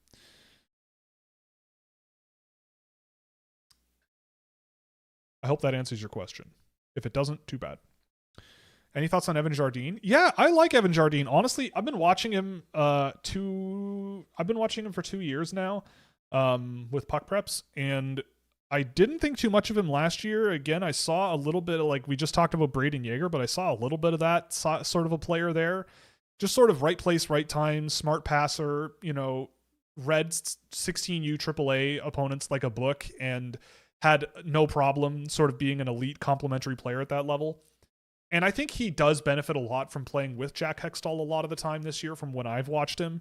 I hope that answers your question. If it doesn't, too bad. Any thoughts on Evan Jardine? Yeah, I like Evan Jardine. Honestly, I've been watching him for 2 years now with puck preps, and I didn't think too much of him last year. Again, I saw a little bit of, like we just talked about Braden Yeager, but I saw a little bit of that sort of a player there. Just sort of right place, right time, smart passer, read 16U AAA opponents like a book and had no problem sort of being an elite complementary player at that level. And I think he does benefit a lot from playing with Jack Hextall a lot of the time this year from when I've watched him.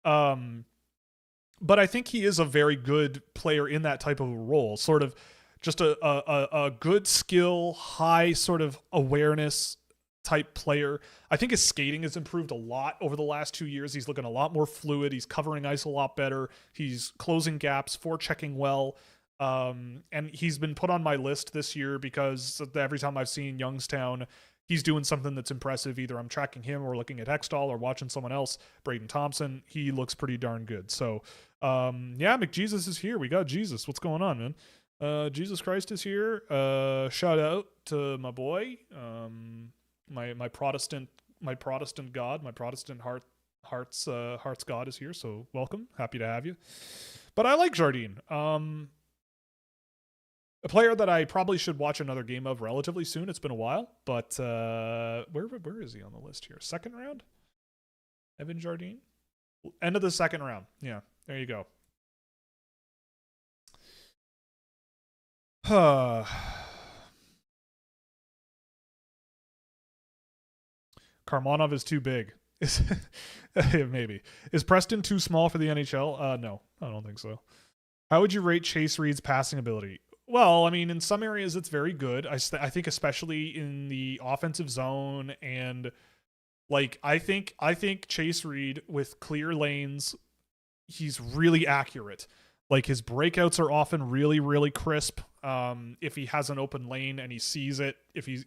But I think he is a very good player in that type of a role, sort of just a good skill, high sort of awareness type player. I think his skating has improved a lot over the last 2 years. He's looking a lot more fluid. He's covering ice a lot better. He's closing gaps, forechecking well. And he's been put on my list this year because every time I've seen Youngstown, he's doing something that's impressive. Either I'm tracking him or looking at Hextall or watching someone else, Braden Thompson. He looks pretty darn good. So, yeah, McJesus is here. We got Jesus. What's going on, man? Jesus Christ is here. Shout out to my boy, my Protestant God, my Protestant heart's God is here. So welcome. Happy to have you. But I like Jardine. A player that I probably should watch another game of relatively soon. It's been a while, but where is he on the list here? Second round? Evan Jardine? End of the second round. Yeah, there you go. Karmanov is too big. Maybe. Is Preston too small for the NHL? No, I don't think so. How would you rate Chase Reed's passing ability? Well, I mean, in some areas it's very good. I think especially in the offensive zone, and like I think Chase Reed with clear lanes, he's really accurate. Like his breakouts are often really, really crisp. If he has an open lane and he sees it, if he's,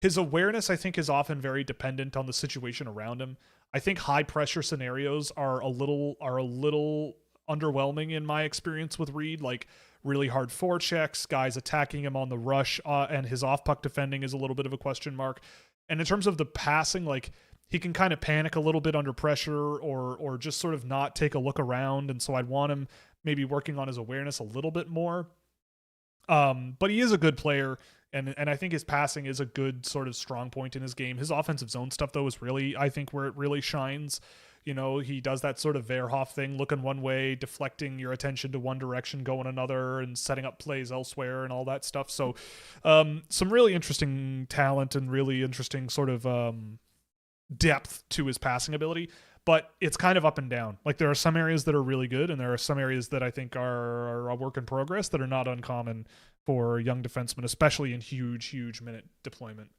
his awareness I think is often very dependent on the situation around him. I think high pressure scenarios are a little underwhelming in my experience with Reed. Like really hard forechecks, guys attacking him on the rush, and his off-puck defending is a little bit of a question mark. And in terms of the passing, like he can kind of panic a little bit under pressure or just sort of not take a look around. And so I'd want him maybe working on his awareness a little bit more. But he is a good player. And I think his passing is a good sort of strong point in his game. His offensive zone stuff, though, is really, I think, where it really shines. You know, he does that sort of Verhoff thing, looking one way, deflecting your attention to one direction, going another, and setting up plays elsewhere and all that stuff. So some really interesting talent and really interesting sort of depth to his passing ability. But it's kind of up and down. Like, there are some areas that are really good, and there are some areas that I think are a work in progress that are not uncommon for young defensemen, especially in huge minute deployment.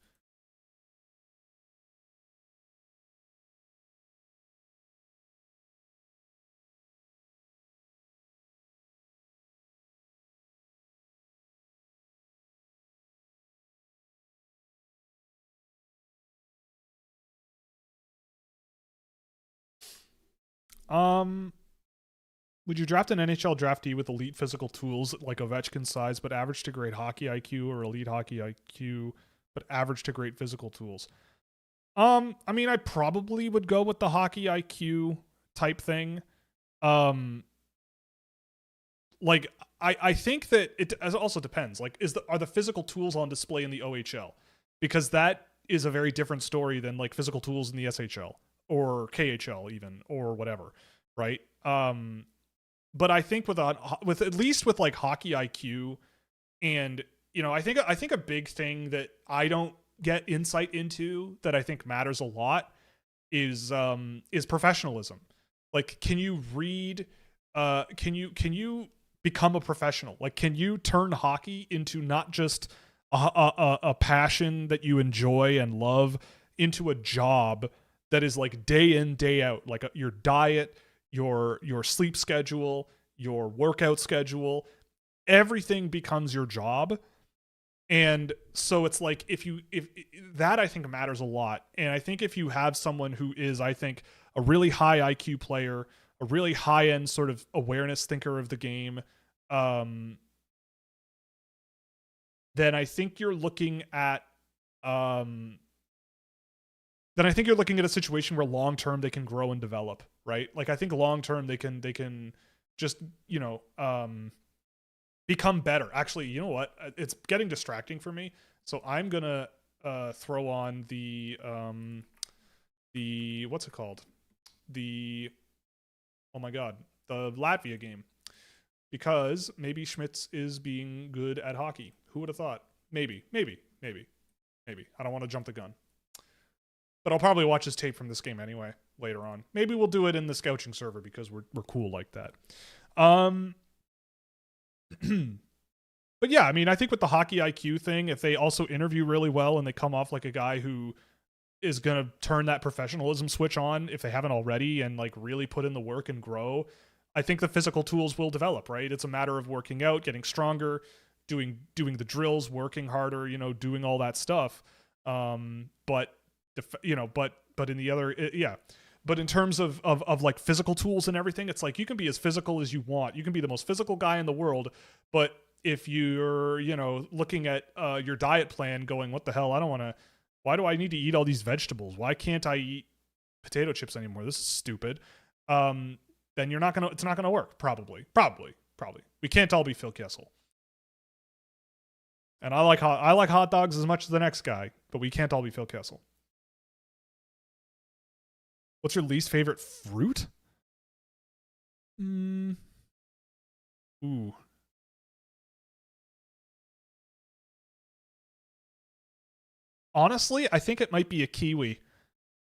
Um, would you draft an NHL draftee with elite physical tools like Ovechkin's size, but average to great hockey IQ, or elite hockey IQ, but average to great physical tools? I mean, I probably would go with the hockey IQ type thing. Um, like I think that it also depends. Like, are the physical tools on display in the OHL? Because that is a very different story than like physical tools in the SHL or KHL even, or whatever, right? But I think with at least with like hockey IQ, and you know, I think a big thing that I don't get insight into that I think matters a lot is professionalism. Like, can you read? Can you become a professional? Like, can you turn hockey into not just a passion that you enjoy and love, into a job that is like day in, day out, like your diet, your sleep schedule, your workout schedule, everything becomes your job. And so it's like, if that, I think, matters a lot. And I think if you have someone who is, I think, a really high IQ player, a really high end sort of awareness thinker of the game, then I think you're looking at a situation where long term they can grow and develop, right? Like, I think long term they can just, you know, become better. Actually, you know what? It's getting distracting for me, so I'm gonna throw on the what's it called? Oh my god, the Latvia game, because maybe Schmitz is being good at hockey. Who would have thought? Maybe. I don't want to jump the gun, but I'll probably watch his tape from this game anyway later on. Maybe we'll do it in the Scouching server because we're cool like that. But yeah, I mean, I think with the hockey IQ thing, if they also interview really well and they come off like a guy who is going to turn that professionalism switch on, if they haven't already, and like really put in the work and grow, I think the physical tools will develop, right? It's a matter of working out, getting stronger, doing the drills, working harder, you know, doing all that stuff. But you know, but in the other, yeah. But in terms of like physical tools and everything, it's like, you can be as physical as you want. You can be the most physical guy in the world, but if you're, you know, looking at your diet plan going, what the hell, why do I need to eat all these vegetables? Why can't I eat potato chips anymore? This is stupid. Then it's not gonna work. Probably. We can't all be Phil Kessel. And I like hot dogs as much as the next guy, but we can't all be Phil Kessel. What's your least favorite fruit? Ooh. Honestly, I think it might be a kiwi.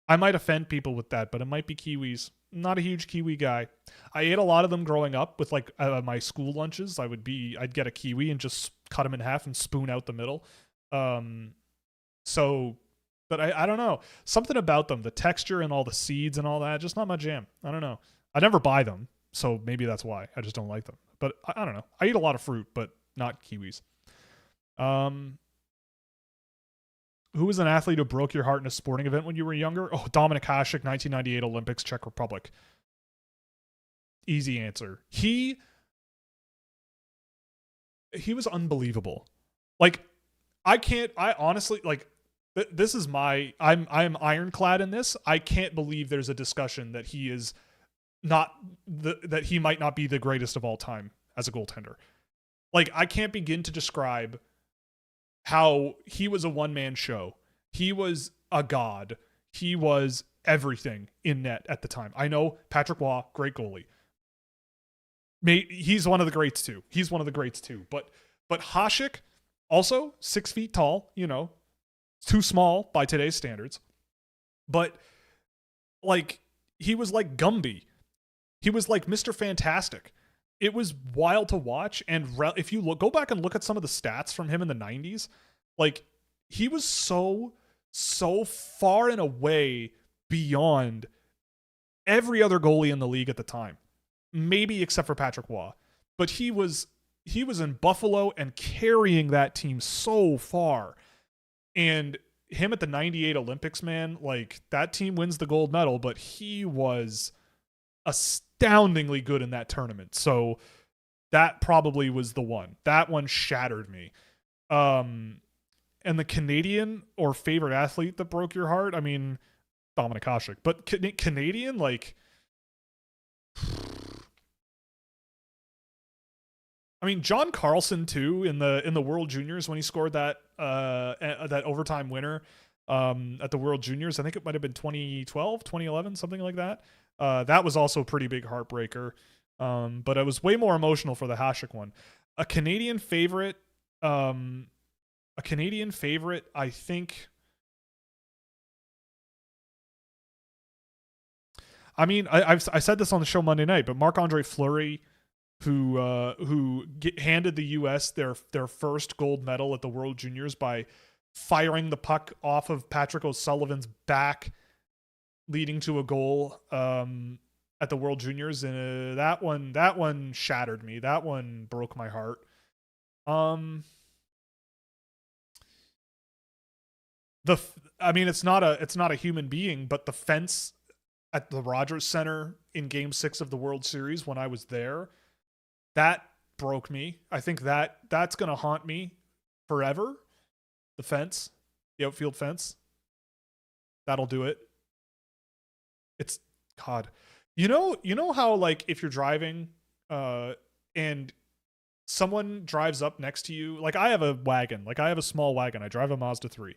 I might offend people with that, but it might be kiwis. I'm not a huge kiwi guy. I ate a lot of them growing up with like my school lunches. I'd get a kiwi and just cut them in half and spoon out the middle. So, but I don't know. Something about them, the texture and all the seeds and all that, just not my jam. I don't know. I never buy them, so maybe that's why. I just don't like them. But I don't know. I eat a lot of fruit, but not kiwis. Who was an athlete who broke your heart in a sporting event when you were younger? Oh, Dominik Hasek, 1998 Olympics, Czech Republic. Easy answer. He was unbelievable. Like, I honestly, like, this is I'm ironclad in this. I can't believe there's a discussion that he is not that he might not be the greatest of all time as a goaltender. Like, I can't begin to describe how he was a one-man show. He was a god. He was everything in net at the time. I know Patrick Waugh, great goalie. He's one of the greats too. But Hasek, also 6 feet tall, too small by today's standards. But like, he was like Gumby. He was like Mr. Fantastic. It was wild to watch. And if you go back and look at some of the stats from him in the 90s, like, he was so far and away beyond every other goalie in the league at the time. Maybe except for Patrick Waugh. But he was in Buffalo and carrying that team so far. And him at the 98 Olympics, man, like, that team wins the gold medal, but he was astoundingly good in that tournament. So that probably was the one. That one shattered me. And the Canadian or favorite athlete that broke your heart, I mean, Dominic Hasek. But Canadian, like, I mean, John Carlson too in the World Juniors when he scored that overtime winner at the World Juniors. I think it might have been 2012, 2011, something like that. That was also a pretty big heartbreaker. But it was way more emotional for the Hasek one. A Canadian favorite, I think. I mean, I said this on the show Monday night, but Marc-Andre Fleury, who handed the U.S. their first gold medal at the World Juniors by firing the puck off of Patrick O'Sullivan's back, leading to a goal at the World Juniors, and that one shattered me. That one broke my heart. It's not a human being, but the fence at the Rogers Center in Game 6 of the World Series when I was there, that broke me. I think that's going to haunt me forever. The fence, the outfield fence. That'll do it. It's God. You know how, like, if you're driving and someone drives up next to you, like, I have a wagon, like, I have a small wagon. I drive a Mazda 3.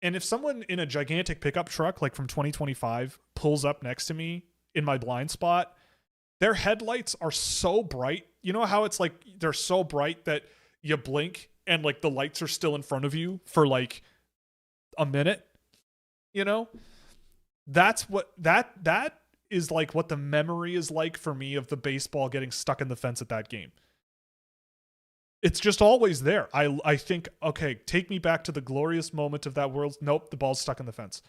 And if someone in a gigantic pickup truck, like from 2025, pulls up next to me in my blind spot, their headlights are so bright. You know how it's like they're so bright that you blink and, like, the lights are still in front of you for like a minute? That's what that is like, what the memory is like for me of the baseball getting stuck in the fence at that game. It's just always there. I think, okay, take me back to the glorious moment of that world. Nope, the ball's stuck in the fence.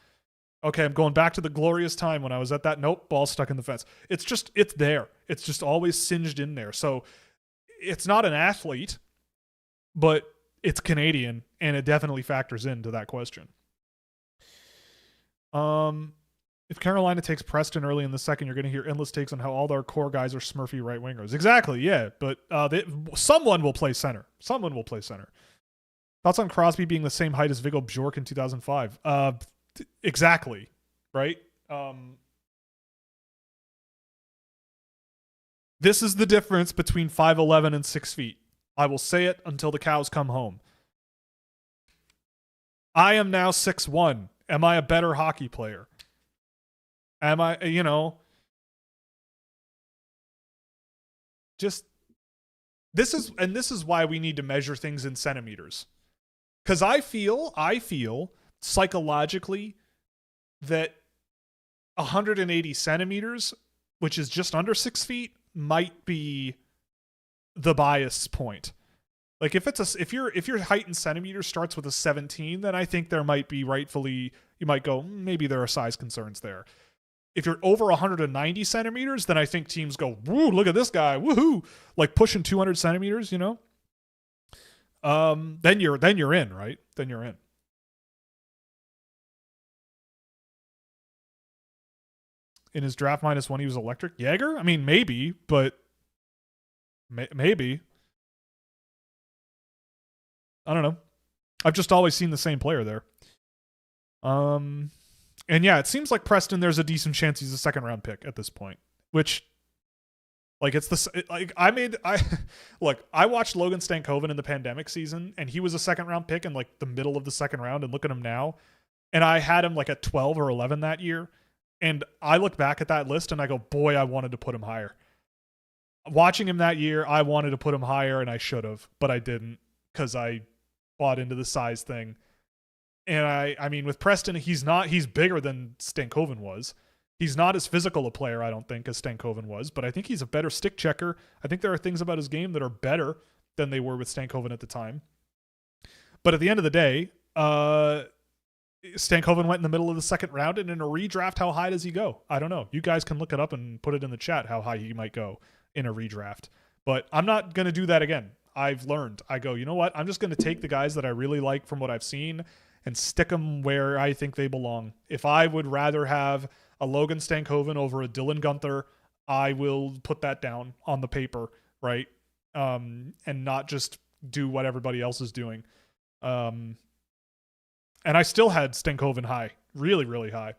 Okay, I'm going back to the glorious time when I was at that. Nope, ball's stuck in the fence. It's there. It's just always singed in there. So it's not an athlete, but it's Canadian, and it definitely factors into that question. If Carolina takes Preston early in the second, you're going to hear endless takes on how all their core guys are Smurfy right wingers. Exactly, yeah. But someone will play center. Thoughts on Crosby being the same height as Viggo Bjork in 2005? Exactly, right? This is the difference between 5'11" and 6 feet. I will say it until the cows come home. I am now 6'1". Am I a better hockey player? Am I, just, this is why we need to measure things in centimeters. Because I feel psychologically that 180 centimeters, which is just under 6 feet, might be the bias point. Like, if your height in centimeters starts with a 17, then I think there might be rightfully, you might go, maybe there are size concerns there. If you're over 190 centimeters, then I think teams go, woo, look at this guy, woohoo, like pushing 200 centimeters, Then you're in, right? Then you're in. In his draft -1, he was electric. Jaeger? I mean, maybe, but maybe. I don't know. I've just always seen the same player there. And yeah, it seems like Preston, there's a decent chance he's a second round pick at this point, which, Like I look, I watched Logan Stankoven in the pandemic season, and he was a second round pick in like the middle of the second round, and look at him now. And I had him like at 12 or 11 that year. And I look back at that list and I go, boy, I wanted to put him higher. Watching him that year, I wanted to put him higher, and I should have, but I didn't because I bought into the size thing. And I mean, with Preston, he's bigger than Stankoven was. He's not as physical a player, I don't think, as Stankoven was, but I think he's a better stick checker. I think there are things about his game that are better than they were with Stankoven at the time. But at the end of the day, Stankoven went in the middle of the second round, and in a redraft, how high does he go? I don't know. You guys can look it up and put it in the chat how high he might go in a redraft. But I'm not going to do that again. I've learned. I go, you know what? I'm just going to take the guys that I really like from what I've seen and stick them where I think they belong. If I would rather have a Logan Stankoven over a Dylan Gunther, I will put that down on the paper, right? And not just do what everybody else is doing. And I still had Stankoven high, really, really high.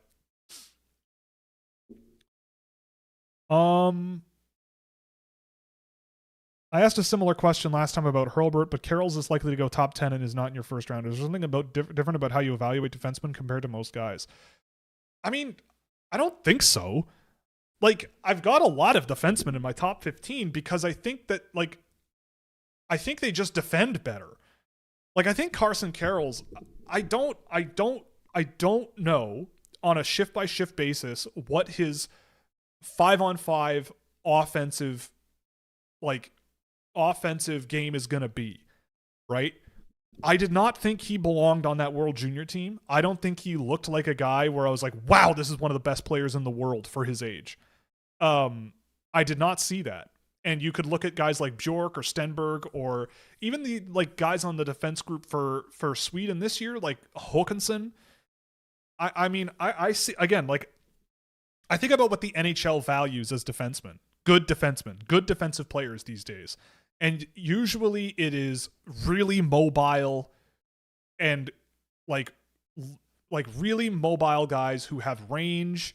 I asked a similar question last time about Hurlburt, but Carroll's is likely to go top 10 and is not in your first round. Is there something about different about how you evaluate defensemen compared to most guys? I mean, I don't think so. Like, I've got a lot of defensemen in my top 15 because I think that, like, I think they just defend better. Like, I think Carson Carroll's, I don't know on a shift by shift basis what his 5-on-5 offensive game is going to be, right? I did not think he belonged on that World Junior team. I don't think he looked like a guy where I was like, wow, this is one of the best players in the world for his age. I did not see that. And you could look at guys like Bjork or Stenberg or even the like guys on the defense group for Sweden this year, like Håkansson. I see, again, like, I think about what the NHL values as defensemen, good defensive players these days. And usually it is really mobile and like really mobile guys who have range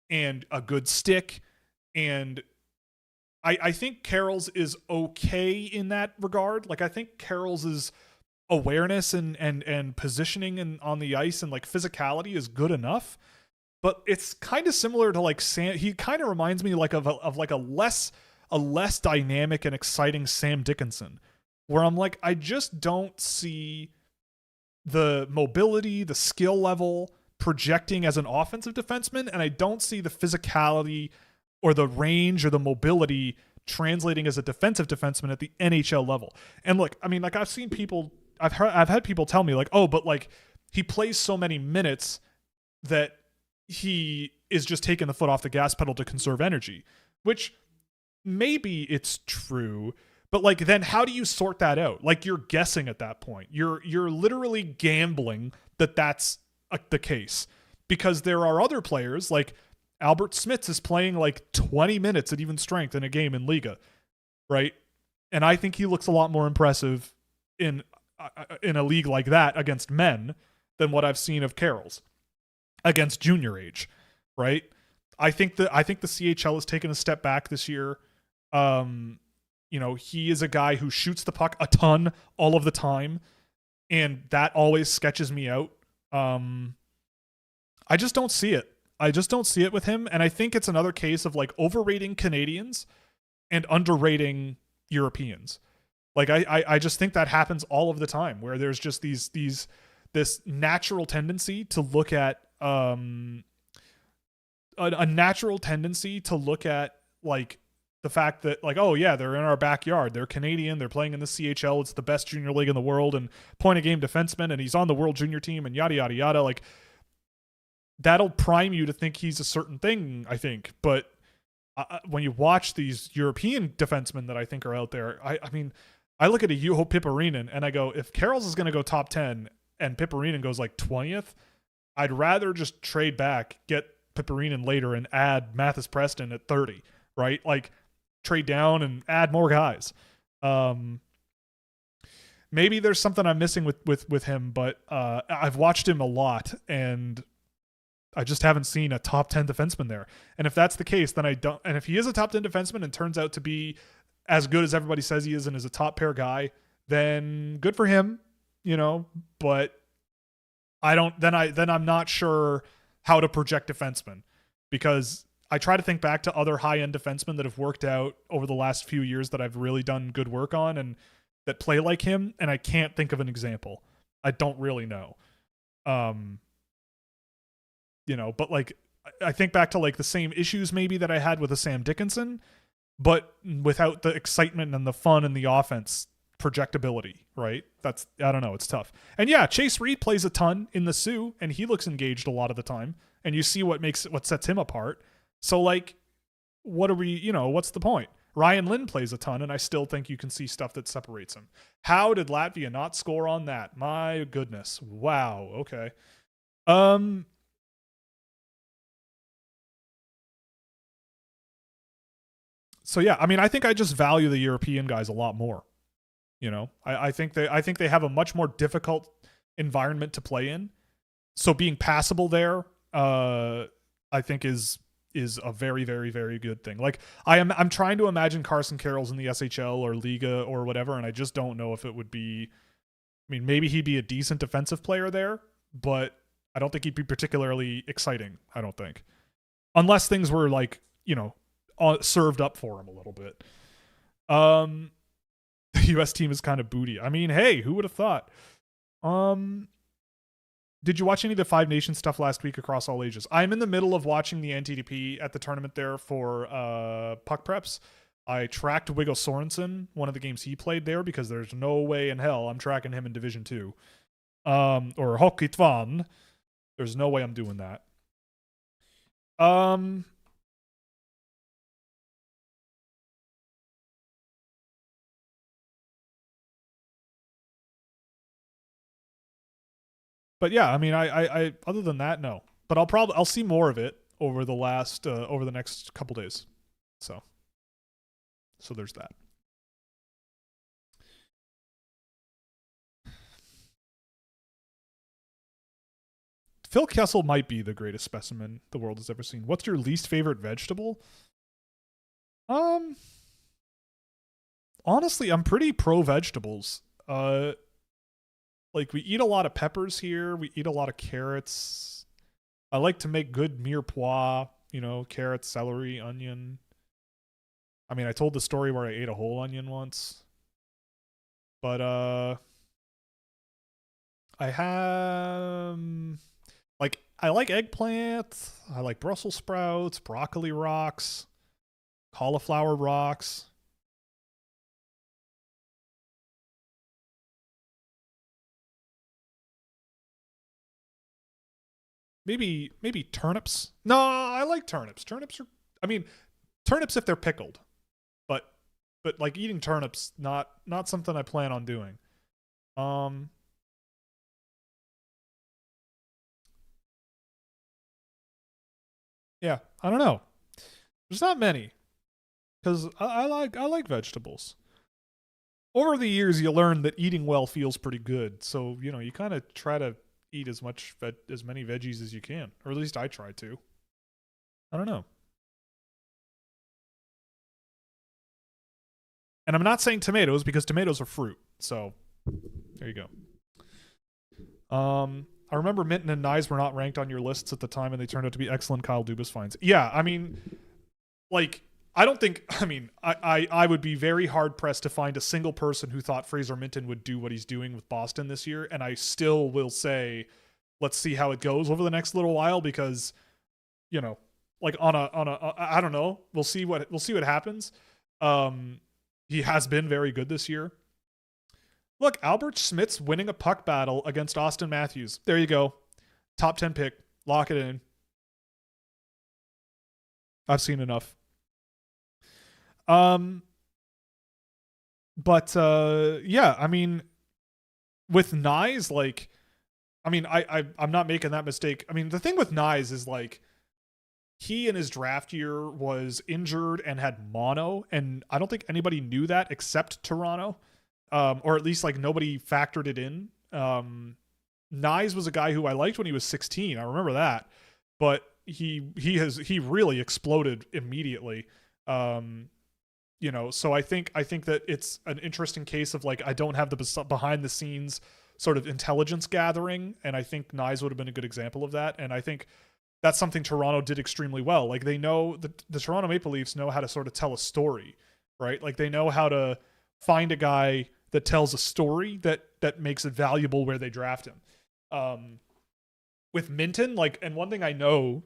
and a good stick. And I think Carroll's is okay in that regard. Like, I think Carroll's awareness and positioning on the ice and like physicality is good enough. But it's kind of similar to like Sam. He kind of reminds me like of a less dynamic and exciting Sam Dickinson, where I'm like, I just don't see the mobility, the skill level projecting as an offensive defenseman, and I don't see the physicality or the range or the mobility translating as a defensive defenseman at the NHL level. And look, I mean, like, I've seen people, I've had people tell me like, oh, but like he plays so many minutes that he is just taking the foot off the gas pedal to conserve energy, which maybe it's true, but like, then how do you sort that out? Like, you're guessing at that point. You're literally gambling that that's the case, because there are other players like Albert Smits is playing like 20 minutes at even strength in a game in Liga, right? And I think he looks a lot more impressive in a league like that against men than what I've seen of Carroll's against junior age, right? I think the CHL has taken a step back this year. You know, he is a guy who shoots the puck a ton all of the time, and that always sketches me out. I just don't see it. I just don't see it with him, and I think it's another case of like overrating Canadians and underrating Europeans. Like, I just think that happens all of the time, where there's just this natural tendency to look at a natural tendency to look at like the fact that like, oh yeah, they're in our backyard, they're Canadian, they're playing in the CHL, it's the best junior league in the world, and point of game defenseman, and he's on the World Junior team, and yada yada yada. Like, that'll prime you to think he's a certain thing, I think. But when you watch these European defensemen that I think are out there, I mean, I look at a Juho Piparinen and I go, if Carroll's is going to go top 10 and Piparinen goes like 20th, I'd rather just trade back, get Piparinen later, and add Mathis Preston at 30, right? Like, trade down and add more guys. Maybe there's something I'm missing with him, but I've watched him a lot, and I just haven't seen a top 10 defenseman there. And if that's the case, then I don't. And if he is a top 10 defenseman and turns out to be as good as everybody says he is and is a top pair guy, then good for him, but I don't, then I'm not sure how to project defensemen, because I try to think back to other high end defensemen that have worked out over the last few years that I've really done good work on and that play like him. And I can't think of an example. I don't really know. But like, I think back to like the same issues maybe that I had with a Sam Dickinson, but without the excitement and the fun and the offense projectability, right? I don't know. It's tough. And yeah, Chase Reed plays a ton in the Sioux and he looks engaged a lot of the time. And you see what sets him apart. So like, what's the point? Ryan Lynn plays a ton and I still think you can see stuff that separates him. How did Latvia not score on that? My goodness. Wow. Okay. So yeah, I mean, I think I just value the European guys a lot more. I think they have a much more difficult environment to play in. So being passable there, I think is a very, very, very good thing. Like I'm trying to imagine Carson Carroll's in the SHL or Liga or whatever, and I just don't know if it would be. I mean, maybe he'd be a decent defensive player there, but I don't think he'd be particularly exciting. I don't think, unless things were like served up for him a little bit. The U.S. team is kind of booty. I mean, hey, who would have thought? Did you watch any of the Five Nations stuff last week across all ages? I'm in the middle of watching the NTDP at the tournament there for puck preps. I tracked Wiggo Sorensen, one of the games he played there, because there's no way in hell I'm tracking him in Division 2. Or Hockey Tvan. There's no way I'm doing that. But yeah, I mean, I other than that, no. But I'll see more of it over the next couple days. So there's that. Phil Kessel might be the greatest specimen the world has ever seen. What's your least favorite vegetable? Honestly, I'm pretty pro vegetables. Like, we eat a lot of peppers here. We eat a lot of carrots. I like to make good mirepoix, carrots, celery, onion. I mean, I told the story where I ate a whole onion once. But, I have... I like eggplant. I like Brussels sprouts, broccoli rocks, cauliflower rocks. Maybe turnips. No, I like turnips. Turnips if they're pickled. But like eating turnips, not something I plan on doing. Yeah, I don't know. There's not many, because I like vegetables. Over the years, you learn that eating well feels pretty good. So you kind of try to eat as many veggies as you can, or at least I try to. I don't know. And I'm not saying tomatoes, because tomatoes are fruit. So there you go. I remember Minton and Nyes were not ranked on your lists at the time, and they turned out to be excellent Kyle Dubas finds. Yeah, I mean, like, I would be very hard pressed to find a single person who thought Fraser Minton would do what he's doing with Boston this year, and I still will say, let's see how it goes over the next little while, because, like I don't know, we'll see what happens. He has been very good this year. Look, Albert Schmidt's winning a puck battle against Austin Matthews. There you go. Top 10 pick. Lock it in. I've seen enough. Yeah, I mean, with Nyes, like, I mean, I'm not making that mistake. I mean, the thing with Nyes is, like, he in his draft year was injured and had mono, and I don't think anybody knew that except Toronto. Or at least, like, nobody factored it in. Nyes was a guy who I liked when he was 16. I remember that. but he really exploded immediately. So I think that it's an interesting case of like I don't have the behind the scenes sort of intelligence gathering, and I think Nyes would have been a good example of that. And I think that's something Toronto did extremely well. Like they know the Toronto Maple Leafs know how to sort of tell a story, right? Like they know how to find a guy that tells a story that makes it valuable where they draft him. With Minton, like, and one thing I know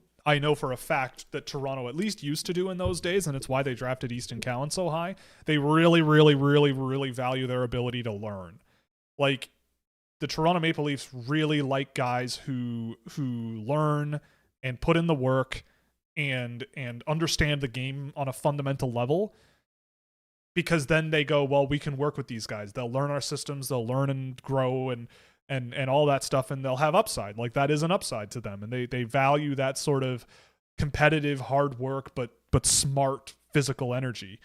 for a fact that Toronto at least used to do in those days, and it's why they drafted Easton Cowan so high, they really, really, really, really value their ability to learn. Like, the Toronto Maple Leafs really like guys who learn and put in the work and understand the game on a fundamental level, because then they go, well, we can work with these guys. They'll learn our systems, they'll learn and grow and all that stuff, and they'll have upside. Like that is an upside to them, and they value that sort of competitive hard work but smart physical energy.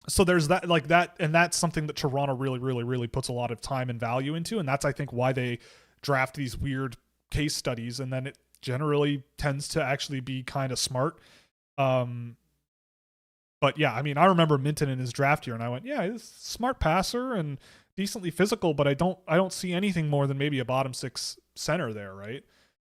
So there's that, like that, and that's something that Toronto really, really, really puts a lot of time and value into, and that's I think why they draft these weird case studies, and then it generally tends to actually be kind of smart. But yeah, I mean, I remember Minton in his draft year, and I went, yeah, he's a smart passer and decently physical, but I don't see anything more than maybe a bottom six center there, right?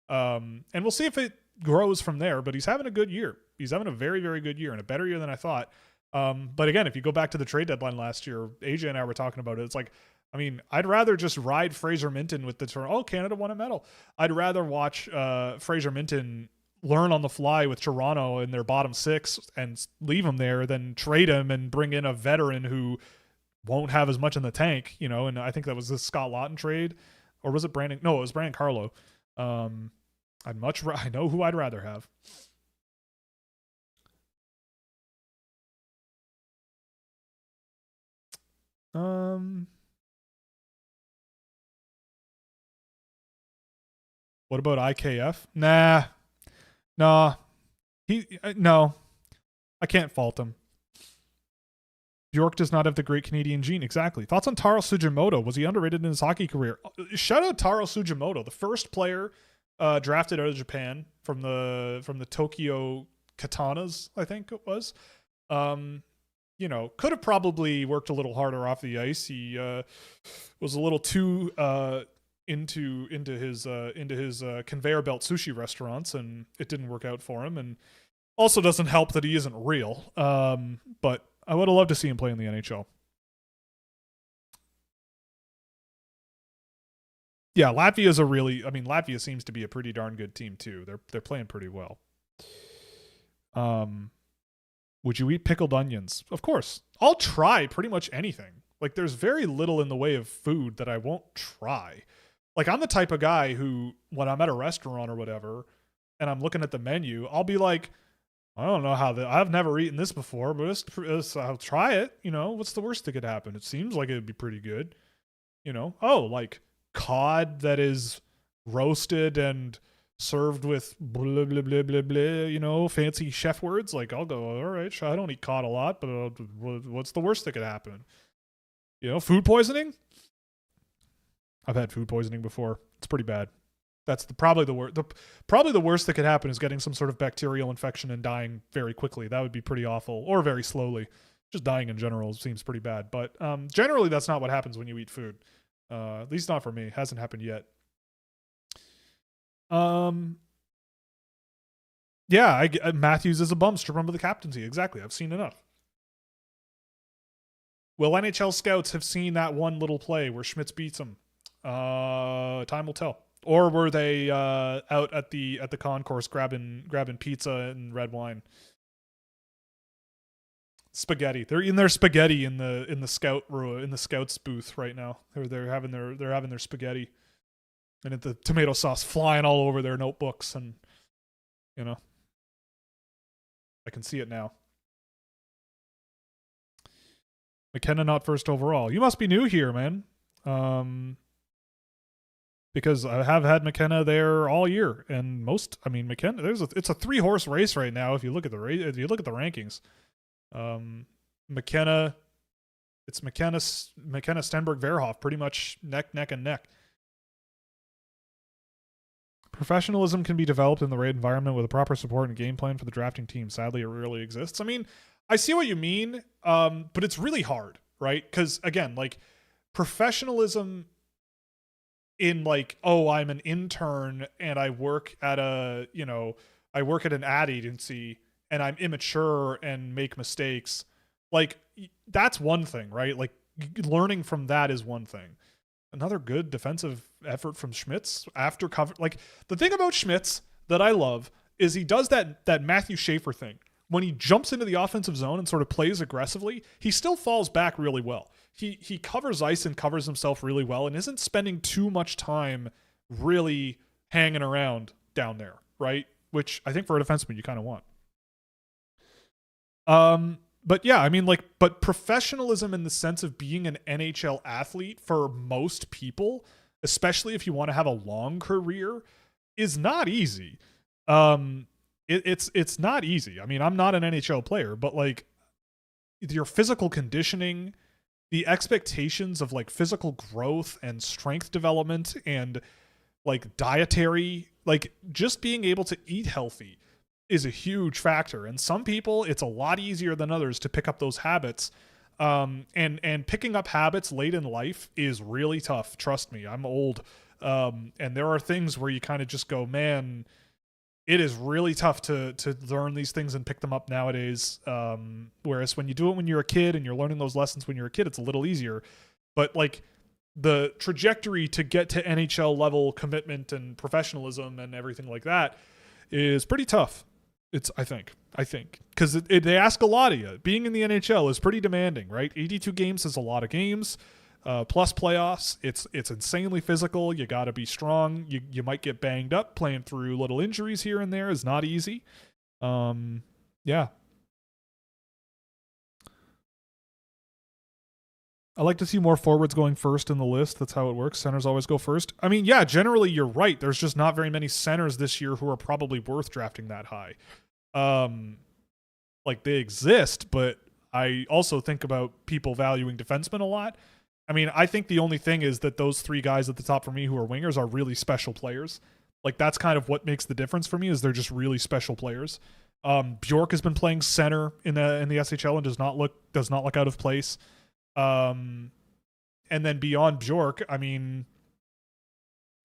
And we'll see if it grows from there. But he's having a good year. He's having a very, very good year and a better year than I thought. But again, if you go back to the trade deadline last year, AJ and I were talking about it. It's like, I mean, I'd rather just ride Fraser Minton with the term, oh, Canada won a medal. I'd rather watch Fraser Minton learn on the fly with Toronto in their bottom six and leave him there than trade him and bring in a veteran who won't have as much in the tank, you know. And I think that was the Scott Lawton trade, or was it Brandon? No, it was Brandon Carlo. I know who I'd rather have. What about IKF? Nah. No. I can't fault him. Bjork does not have the great Canadian gene. Exactly. Thoughts on Taro Sugimoto? Was he underrated in his hockey career? Shout out Taro Sugimoto, the first player drafted out of Japan from the Tokyo Katanas, I think it was. Could have probably worked a little harder off the ice. He was a little too into his conveyor belt sushi restaurants, and it didn't work out for him. And also doesn't help that he isn't real. But I would have loved to see him play in the NHL. Yeah, Latvia seems to be a pretty darn good team too. They're playing pretty well. Would you eat pickled onions? Of course. I'll try pretty much anything. Like there's very little in the way of food that I won't try. Like I'm the type of guy who, when I'm at a restaurant or whatever, and I'm looking at the menu, I'll be like, I don't know I've never eaten this before, but I'll try it. You know, what's the worst that could happen? It seems like it'd be pretty good. You know, like cod that is roasted and served with blah, blah, blah, blah, blah, fancy chef words. Like I'll go, all right, I don't eat cod a lot, but what's the worst that could happen? Food poisoning? I've had food poisoning before. It's pretty bad. That's probably the worst. Probably the worst that could happen is getting some sort of bacterial infection and dying very quickly. That would be pretty awful, or very slowly. Just dying in general seems pretty bad. But generally, that's not what happens when you eat food. At least not for me. It hasn't happened yet. Yeah, Matthews is a bum. Strip him of the captaincy. Exactly. I've seen enough. Will NHL scouts have seen that one little play where Schmitz beats him? Time will tell. Or were they out at the concourse grabbing pizza and red wine? Spaghetti. They're in their spaghetti in the scouts booth right now. They're having their spaghetti, and the tomato sauce flying all over their notebooks, and I can see it now. McKenna not first overall. You must be new here, man. Because I have had McKenna there all year, and McKenna. It's a 3-horse race right now. If you look at the rankings, McKenna, it's McKenna, Stenberg, Verhoff, pretty much neck and neck. Professionalism can be developed in the right environment with a proper support and game plan for the drafting team. Sadly, it rarely exists. I mean, I see what you mean, but it's really hard, right? Because again, like professionalism in like, oh, I'm an intern and I work at I work at an ad agency and I'm immature and make mistakes. Like that's one thing, right? Like learning from that is one thing. Another good defensive effort from Schmitz after cover. Like the thing about Schmitz that I love is he does that Matthew Schaefer thing. When he jumps into the offensive zone and sort of plays aggressively, he still falls back really well. He covers ice and covers himself really well and isn't spending too much time really hanging around down there, right? Which I think for a defenseman you kind of want. But yeah, I mean, like, but professionalism in the sense of being an NHL athlete for most people, especially if you want to have a long career, is not easy. It's not easy. I mean, I'm not an NHL player, but like your physical conditioning, the expectations of like physical growth and strength development and like dietary, like just being able to eat healthy is a huge factor. And some people, it's a lot easier than others to pick up those habits. And picking up habits late in life is really tough. Trust me, I'm old. And there are things where you kind of just go, man, it is really tough to learn these things and pick them up nowadays. Whereas when you do it when you're a kid and you're learning those lessons when you're a kid, it's a little easier. But like the trajectory to get to NHL level commitment and professionalism and everything like that is pretty tough. I think, because they ask a lot of you. Being in the NHL is pretty demanding, right? 82 games is a lot of games, plus playoffs. It's insanely physical. You got to be strong. You might get banged up. Playing through little injuries here and there is not easy. Yeah. I like to see more forwards going first in the list. That's how it works. Centers always go first. I mean, yeah, generally you're right. There's just not very many centers this year who are probably worth drafting that high. Like they exist, but I also think about people valuing defensemen a lot. I mean, I think the only thing is that those three guys at the top for me who are wingers are really special players. Like that's kind of what makes the difference for me is they're just really special players. Bjork has been playing center in the SHL and does not look out of place. And then beyond Bjork, I mean,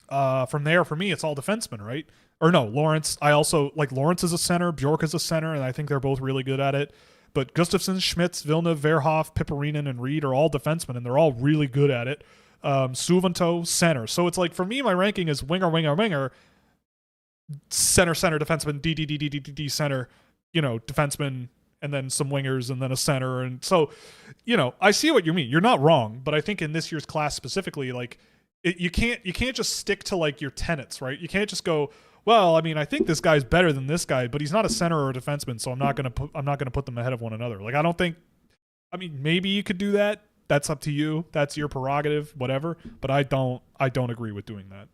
from there for me, it's all defensemen, right? Or no, Lawrence. I also like Lawrence is a center, Bjork is a center, and I think they're both really good at it. But Gustafsson, Schmitz, Villeneuve, Verhoff, Piperinen, and Reed are all defensemen, and they're all really good at it. Suvanto, center. So it's like for me, my ranking is winger, center, defenseman, D, center, defenseman, and then some wingers, and then a center. And so, I see what you mean. You're not wrong, but I think in this year's class specifically, like you can't just stick to like your tenets, right? You can't just go, well, I mean, I think this guy's better than this guy, but he's not a center or a defenseman, so I'm not gonna put them ahead of one another. Like I mean, maybe you could do that. That's up to you. That's your prerogative, whatever. But I don't agree with doing that.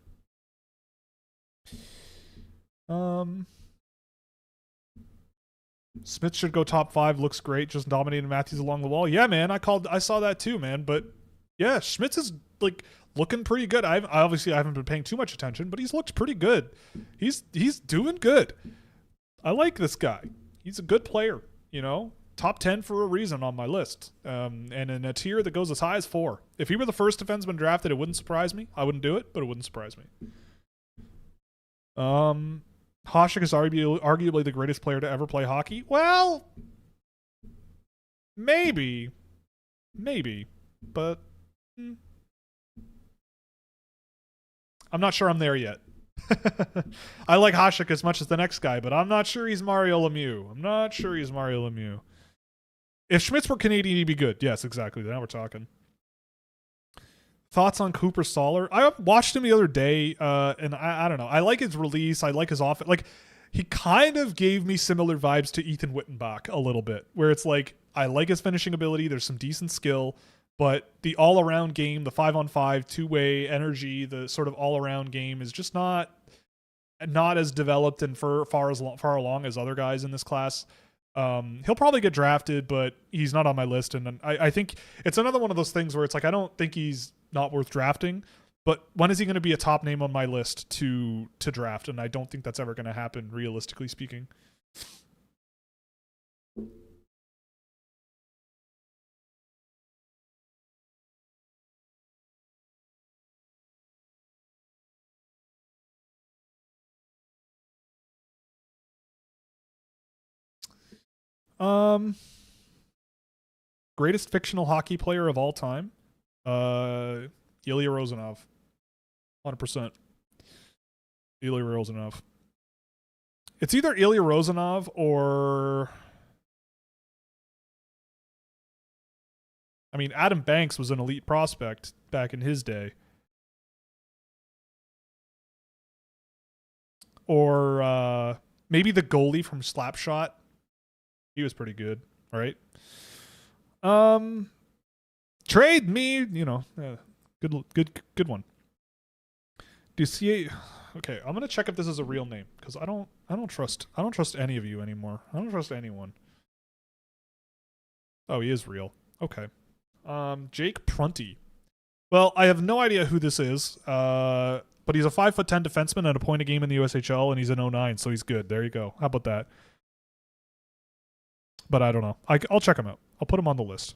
Smith should go top 5. Looks great. Just dominating Matthews along the wall. Yeah, man. I saw that too, man. But yeah, Schmitz is like looking pretty good. I haven't been paying too much attention, but he's looked pretty good. He's doing good. I like this guy. He's a good player. Top 10 for a reason on my list. And in a tier that goes as high as 4. If he were the first defenseman drafted, it wouldn't surprise me. I wouldn't do it, but it wouldn't surprise me. Hasek is arguably the greatest player to ever play hockey. Well, maybe, but I'm not sure I'm there yet. I like Hasek as much as the next guy, but I'm not sure he's Mario Lemieux. If Schmitz were Canadian, he'd be good. Yes, exactly. Now we're talking. Thoughts on Cooper Soller? I watched him the other day, and I don't know. I like his release. I like his offense. Like, he kind of gave me similar vibes to Ethan Wittenbach a little bit, where it's like, I like his finishing ability. There's some decent skill, but the all-around game, the 5-on-5, two-way energy, the sort of all-around game is just not as developed and far along as other guys in this class. He'll probably get drafted, but he's not on my list. And I think it's another one of those things where it's like, I don't think he's not worth drafting, But when is he going to be a top name on my list to draft? And I don't think that's ever going to happen, realistically speaking. Greatest fictional hockey player of all time? Ilya Rozanov. 100%. Ilya Rozanov. It's either Ilya Rozanov or... I mean, Adam Banks was an elite prospect back in his day. Or maybe the goalie from Slapshot. He was pretty good, right? Trade me, good one. Do you see? Okay, I'm gonna check if this is a real name because I don't trust any of you anymore. I don't trust anyone. Oh, he is real. Okay. Jake Prunty. Well, I have no idea who this is. But he's a 5'10" defenseman and a point a game in the USHL, and he's an 09, so he's good. There you go. How about that? But I don't know. I'll check him out. I'll put him on the list.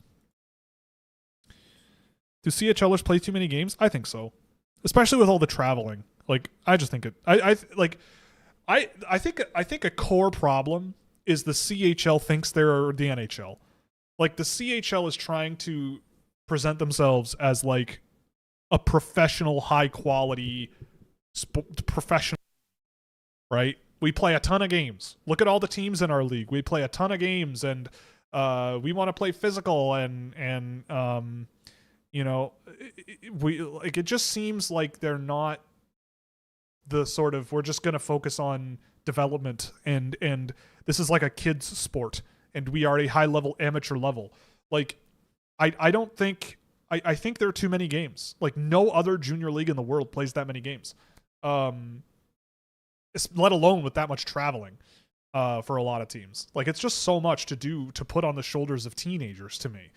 Do CHLers play too many games? I think so, especially with all the traveling. Like, I just think it. I think a core problem is the CHL thinks they're the NHL. Like, the CHL is trying to present themselves as like a professional, high quality, professional. Right? We play a ton of games. Look at all the teams in our league. We play a ton of games, and we want to play physical, and it just seems like they're not the sort of, we're just going to focus on development, and this is like a kid's sport, and we are a high level amateur level. Like, I don't think, I think there are too many games. Like, no other junior league in the world plays that many games. Let alone with that much traveling for a lot of teams. Like, it's just so much to do to put on the shoulders of teenagers to me.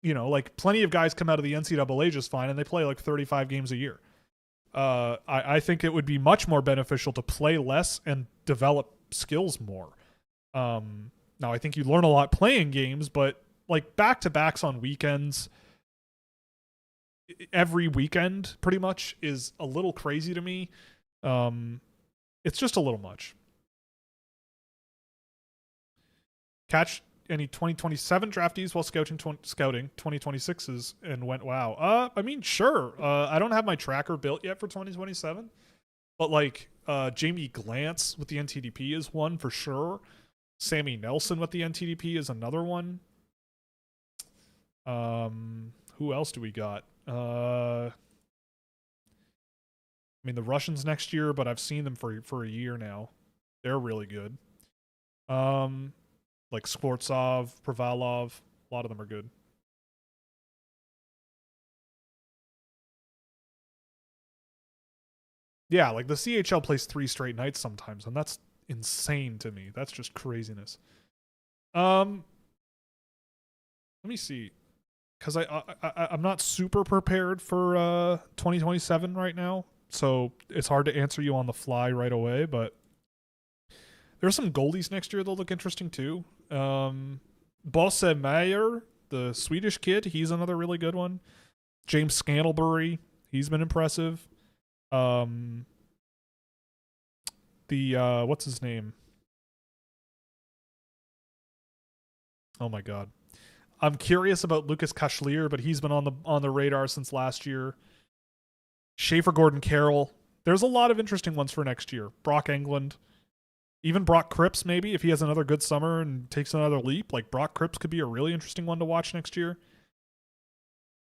Like, plenty of guys come out of the NCAA just fine, and they play like 35 games a year. I think it would be much more beneficial to play less and develop skills more. Now, I think you learn a lot playing games, but like back-to-backs on weekends, every weekend pretty much is a little crazy to me. It's just a little much. Catch any 2027 draftees while scouting 2026s and went, wow. I mean, sure. I don't have my tracker built yet for 2027, but like Jamie Glantz with the NTDP is one for sure. Sammy Nelson with the NTDP is another one. Who else do we got? I mean, the Russians next year, but I've seen them for a year now. They're really good. Like Skvortsov, Provalov, a lot of them are good. Yeah, like the CHL plays 3 straight nights sometimes, and that's insane to me. That's just craziness. Let me see. Because I'm not super prepared for 2027 right now, so it's hard to answer you on the fly right away, but there's some goalies next year that'll look interesting too. Bosse Meyer, the Swedish kid, he's another really good one. James Scantlebury, he's been impressive. What's his name? Oh my god. I'm curious about Lucas Kashlir, but he's been on the radar since last year. Schaefer Gordon Carroll. There's a lot of interesting ones for next year. Brock Englund. Even Brock Cripps, maybe, if he has another good summer and takes another leap. Like, Brock Cripps could be a really interesting one to watch next year.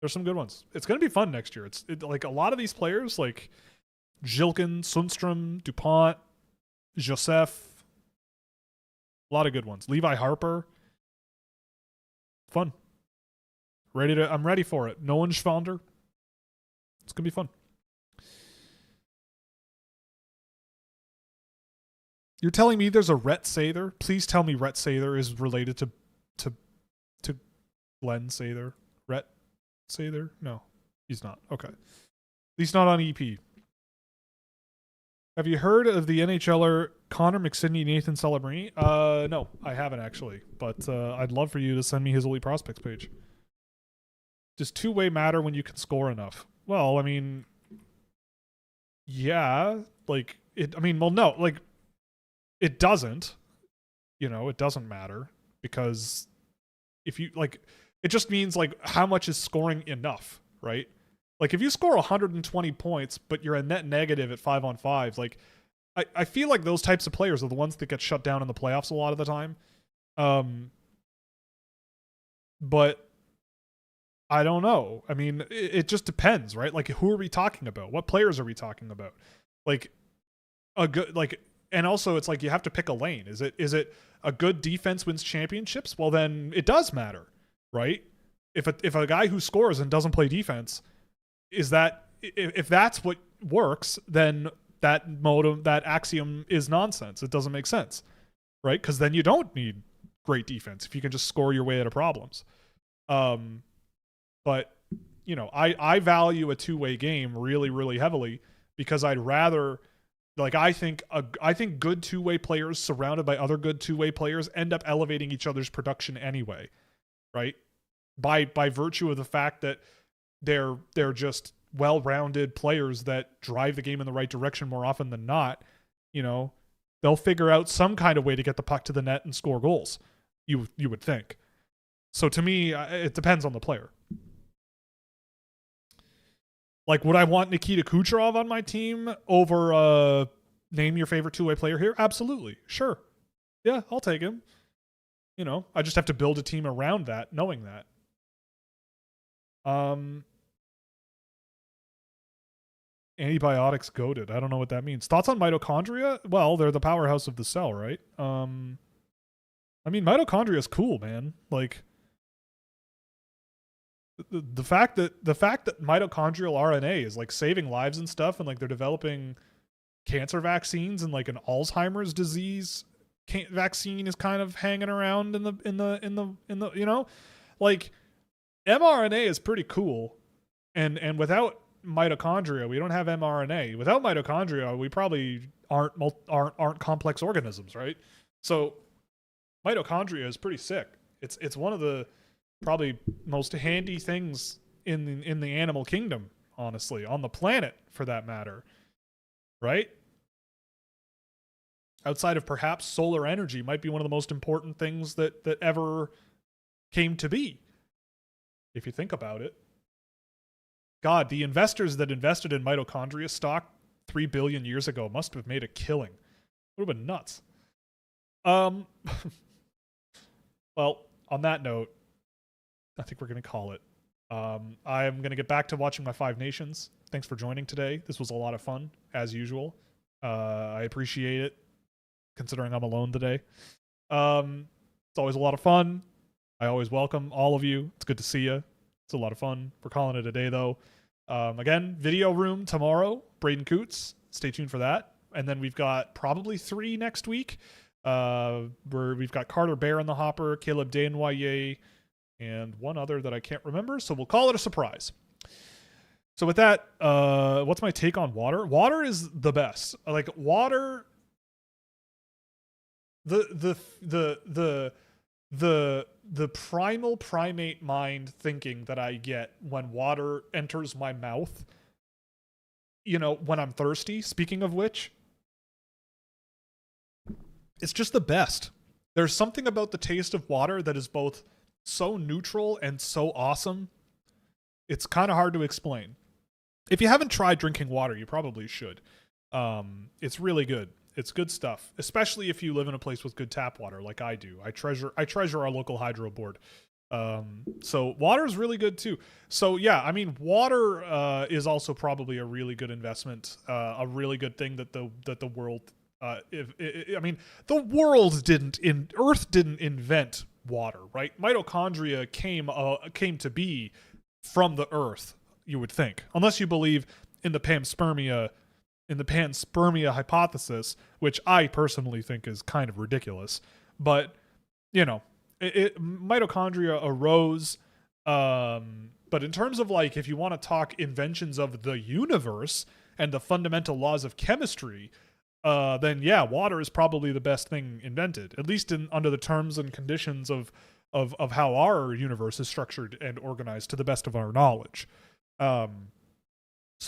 There's some good ones. It's going to be fun next year. Like, a lot of these players, like Jilkin, Sundstrom, DuPont, Joseph. A lot of good ones. Levi Harper. Fun. I'm ready for it. Nolan Schwander. It's going to be fun. You're telling me there's a Rhett Sather? Please tell me Rhett Sather is related to Glenn Sather. Rhett Sather? No. He's not. Okay. At least not on EP. Have you heard of the NHLer Connor McSidney, Nathan Celebrini? No, I haven't actually. But I'd love for you to send me his Elite Prospects page. Does two-way matter when you can score enough? Well, I mean, yeah. Like, no. Like, it doesn't. It doesn't matter. Because if you, like, it just means, like, how much is scoring enough, right? Like, if you score 120 points, but you're a net negative at 5-on-5s, like, I feel like those types of players are the ones that get shut down in the playoffs a lot of the time. But I don't know. I mean, it just depends, right? Like, who are we talking about? What players are we talking about? Like, a good, like, and also it's like you have to pick a lane. Is it a good defense wins championships? Well, then it does matter, right? If a guy who scores and doesn't play defense, is that, if that's what works, then that axiom is nonsense. It doesn't make sense, right? Because then you don't need great defense if you can just score your way out of problems. But I value a two-way game really, really heavily because I'd rather, like, I think good two-way players surrounded by other good two-way players end up elevating each other's production anyway, right? By virtue of the fact that they're just well-rounded players that drive the game in the right direction more often than not. They'll figure out some kind of way to get the puck to the net and score goals. You would think. So to me, it depends on the player. Like, would I want Nikita Kucherov on my team over name your favorite two-way player here? Absolutely. Sure. Yeah, I'll take him. I just have to build a team around that, knowing that. Antibiotics goated. I don't know what that means. Thoughts on mitochondria? Well, they're the powerhouse of the cell, right? Mitochondria is cool, man. Like, the fact that mitochondrial RNA is like saving lives and stuff, and like they're developing cancer vaccines, and like an Alzheimer's disease vaccine is kind of hanging around in the like, mRNA is pretty cool, and without mitochondria, we don't have mRNA. Without mitochondria, we probably aren't complex organisms, right? So mitochondria is pretty sick. It's one of the probably most handy things in the animal kingdom, honestly, on the planet for that matter, right? Outside of perhaps solar energy, might be one of the most important things that ever came to be, if you think about it. God, the investors that invested in mitochondria stock 3 billion years ago must have made a killing. It would have been nuts. Well, on that note, I think we're going to call it. I'm going to get back to watching my Five Nations. Thanks for joining today. This was a lot of fun, as usual. I appreciate it, considering I'm alone today. It's always a lot of fun. I always welcome all of you. It's good to see you. It's a lot of fun. We're calling it a day, though. Again, video room tomorrow. Braden Coots. Stay tuned for that. And then we've got probably 3 next week. Where we've got Carter Bear in the hopper, Caleb Desnoyers, and one other that I can't remember. So we'll call it a surprise. So with that, what's my take on water? Water is the best. Like, water, the primal primate mind thinking that I get when water enters my mouth, when I'm thirsty, speaking of which, it's just the best. There's something about the taste of water that is both so neutral and so awesome. It's kind of hard to explain. If you haven't tried drinking water, you probably should. It's really good. It's good stuff, especially if you live in a place with good tap water like I do. I treasure our local hydro board. So water is really good too. So yeah, water is also probably a really good investment, a really good thing that the world. The world Earth didn't invent water, right? Mitochondria came to be from the Earth, you would think, unless you believe in the panspermia hypothesis, which I personally think is kind of ridiculous. But mitochondria arose, but But in terms of like, if you want to talk inventions of the universe and the fundamental laws of chemistry, then yeah, water is probably the best thing invented, at least under the terms and conditions of how our universe is structured and organized to the best of our knowledge. So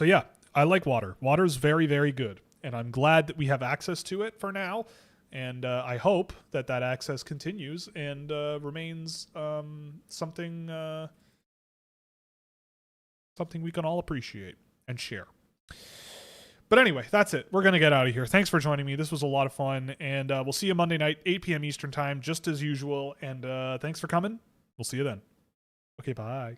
yeah, I like water. Water is very, very good, and I'm glad that we have access to it for now. And I hope that access continues and remains something we can all appreciate and share. But anyway, that's it. We're going to get out of here. Thanks for joining me. This was a lot of fun. And we'll see you Monday night, 8 p.m. Eastern time, just as usual. And thanks for coming. We'll see you then. Okay, bye.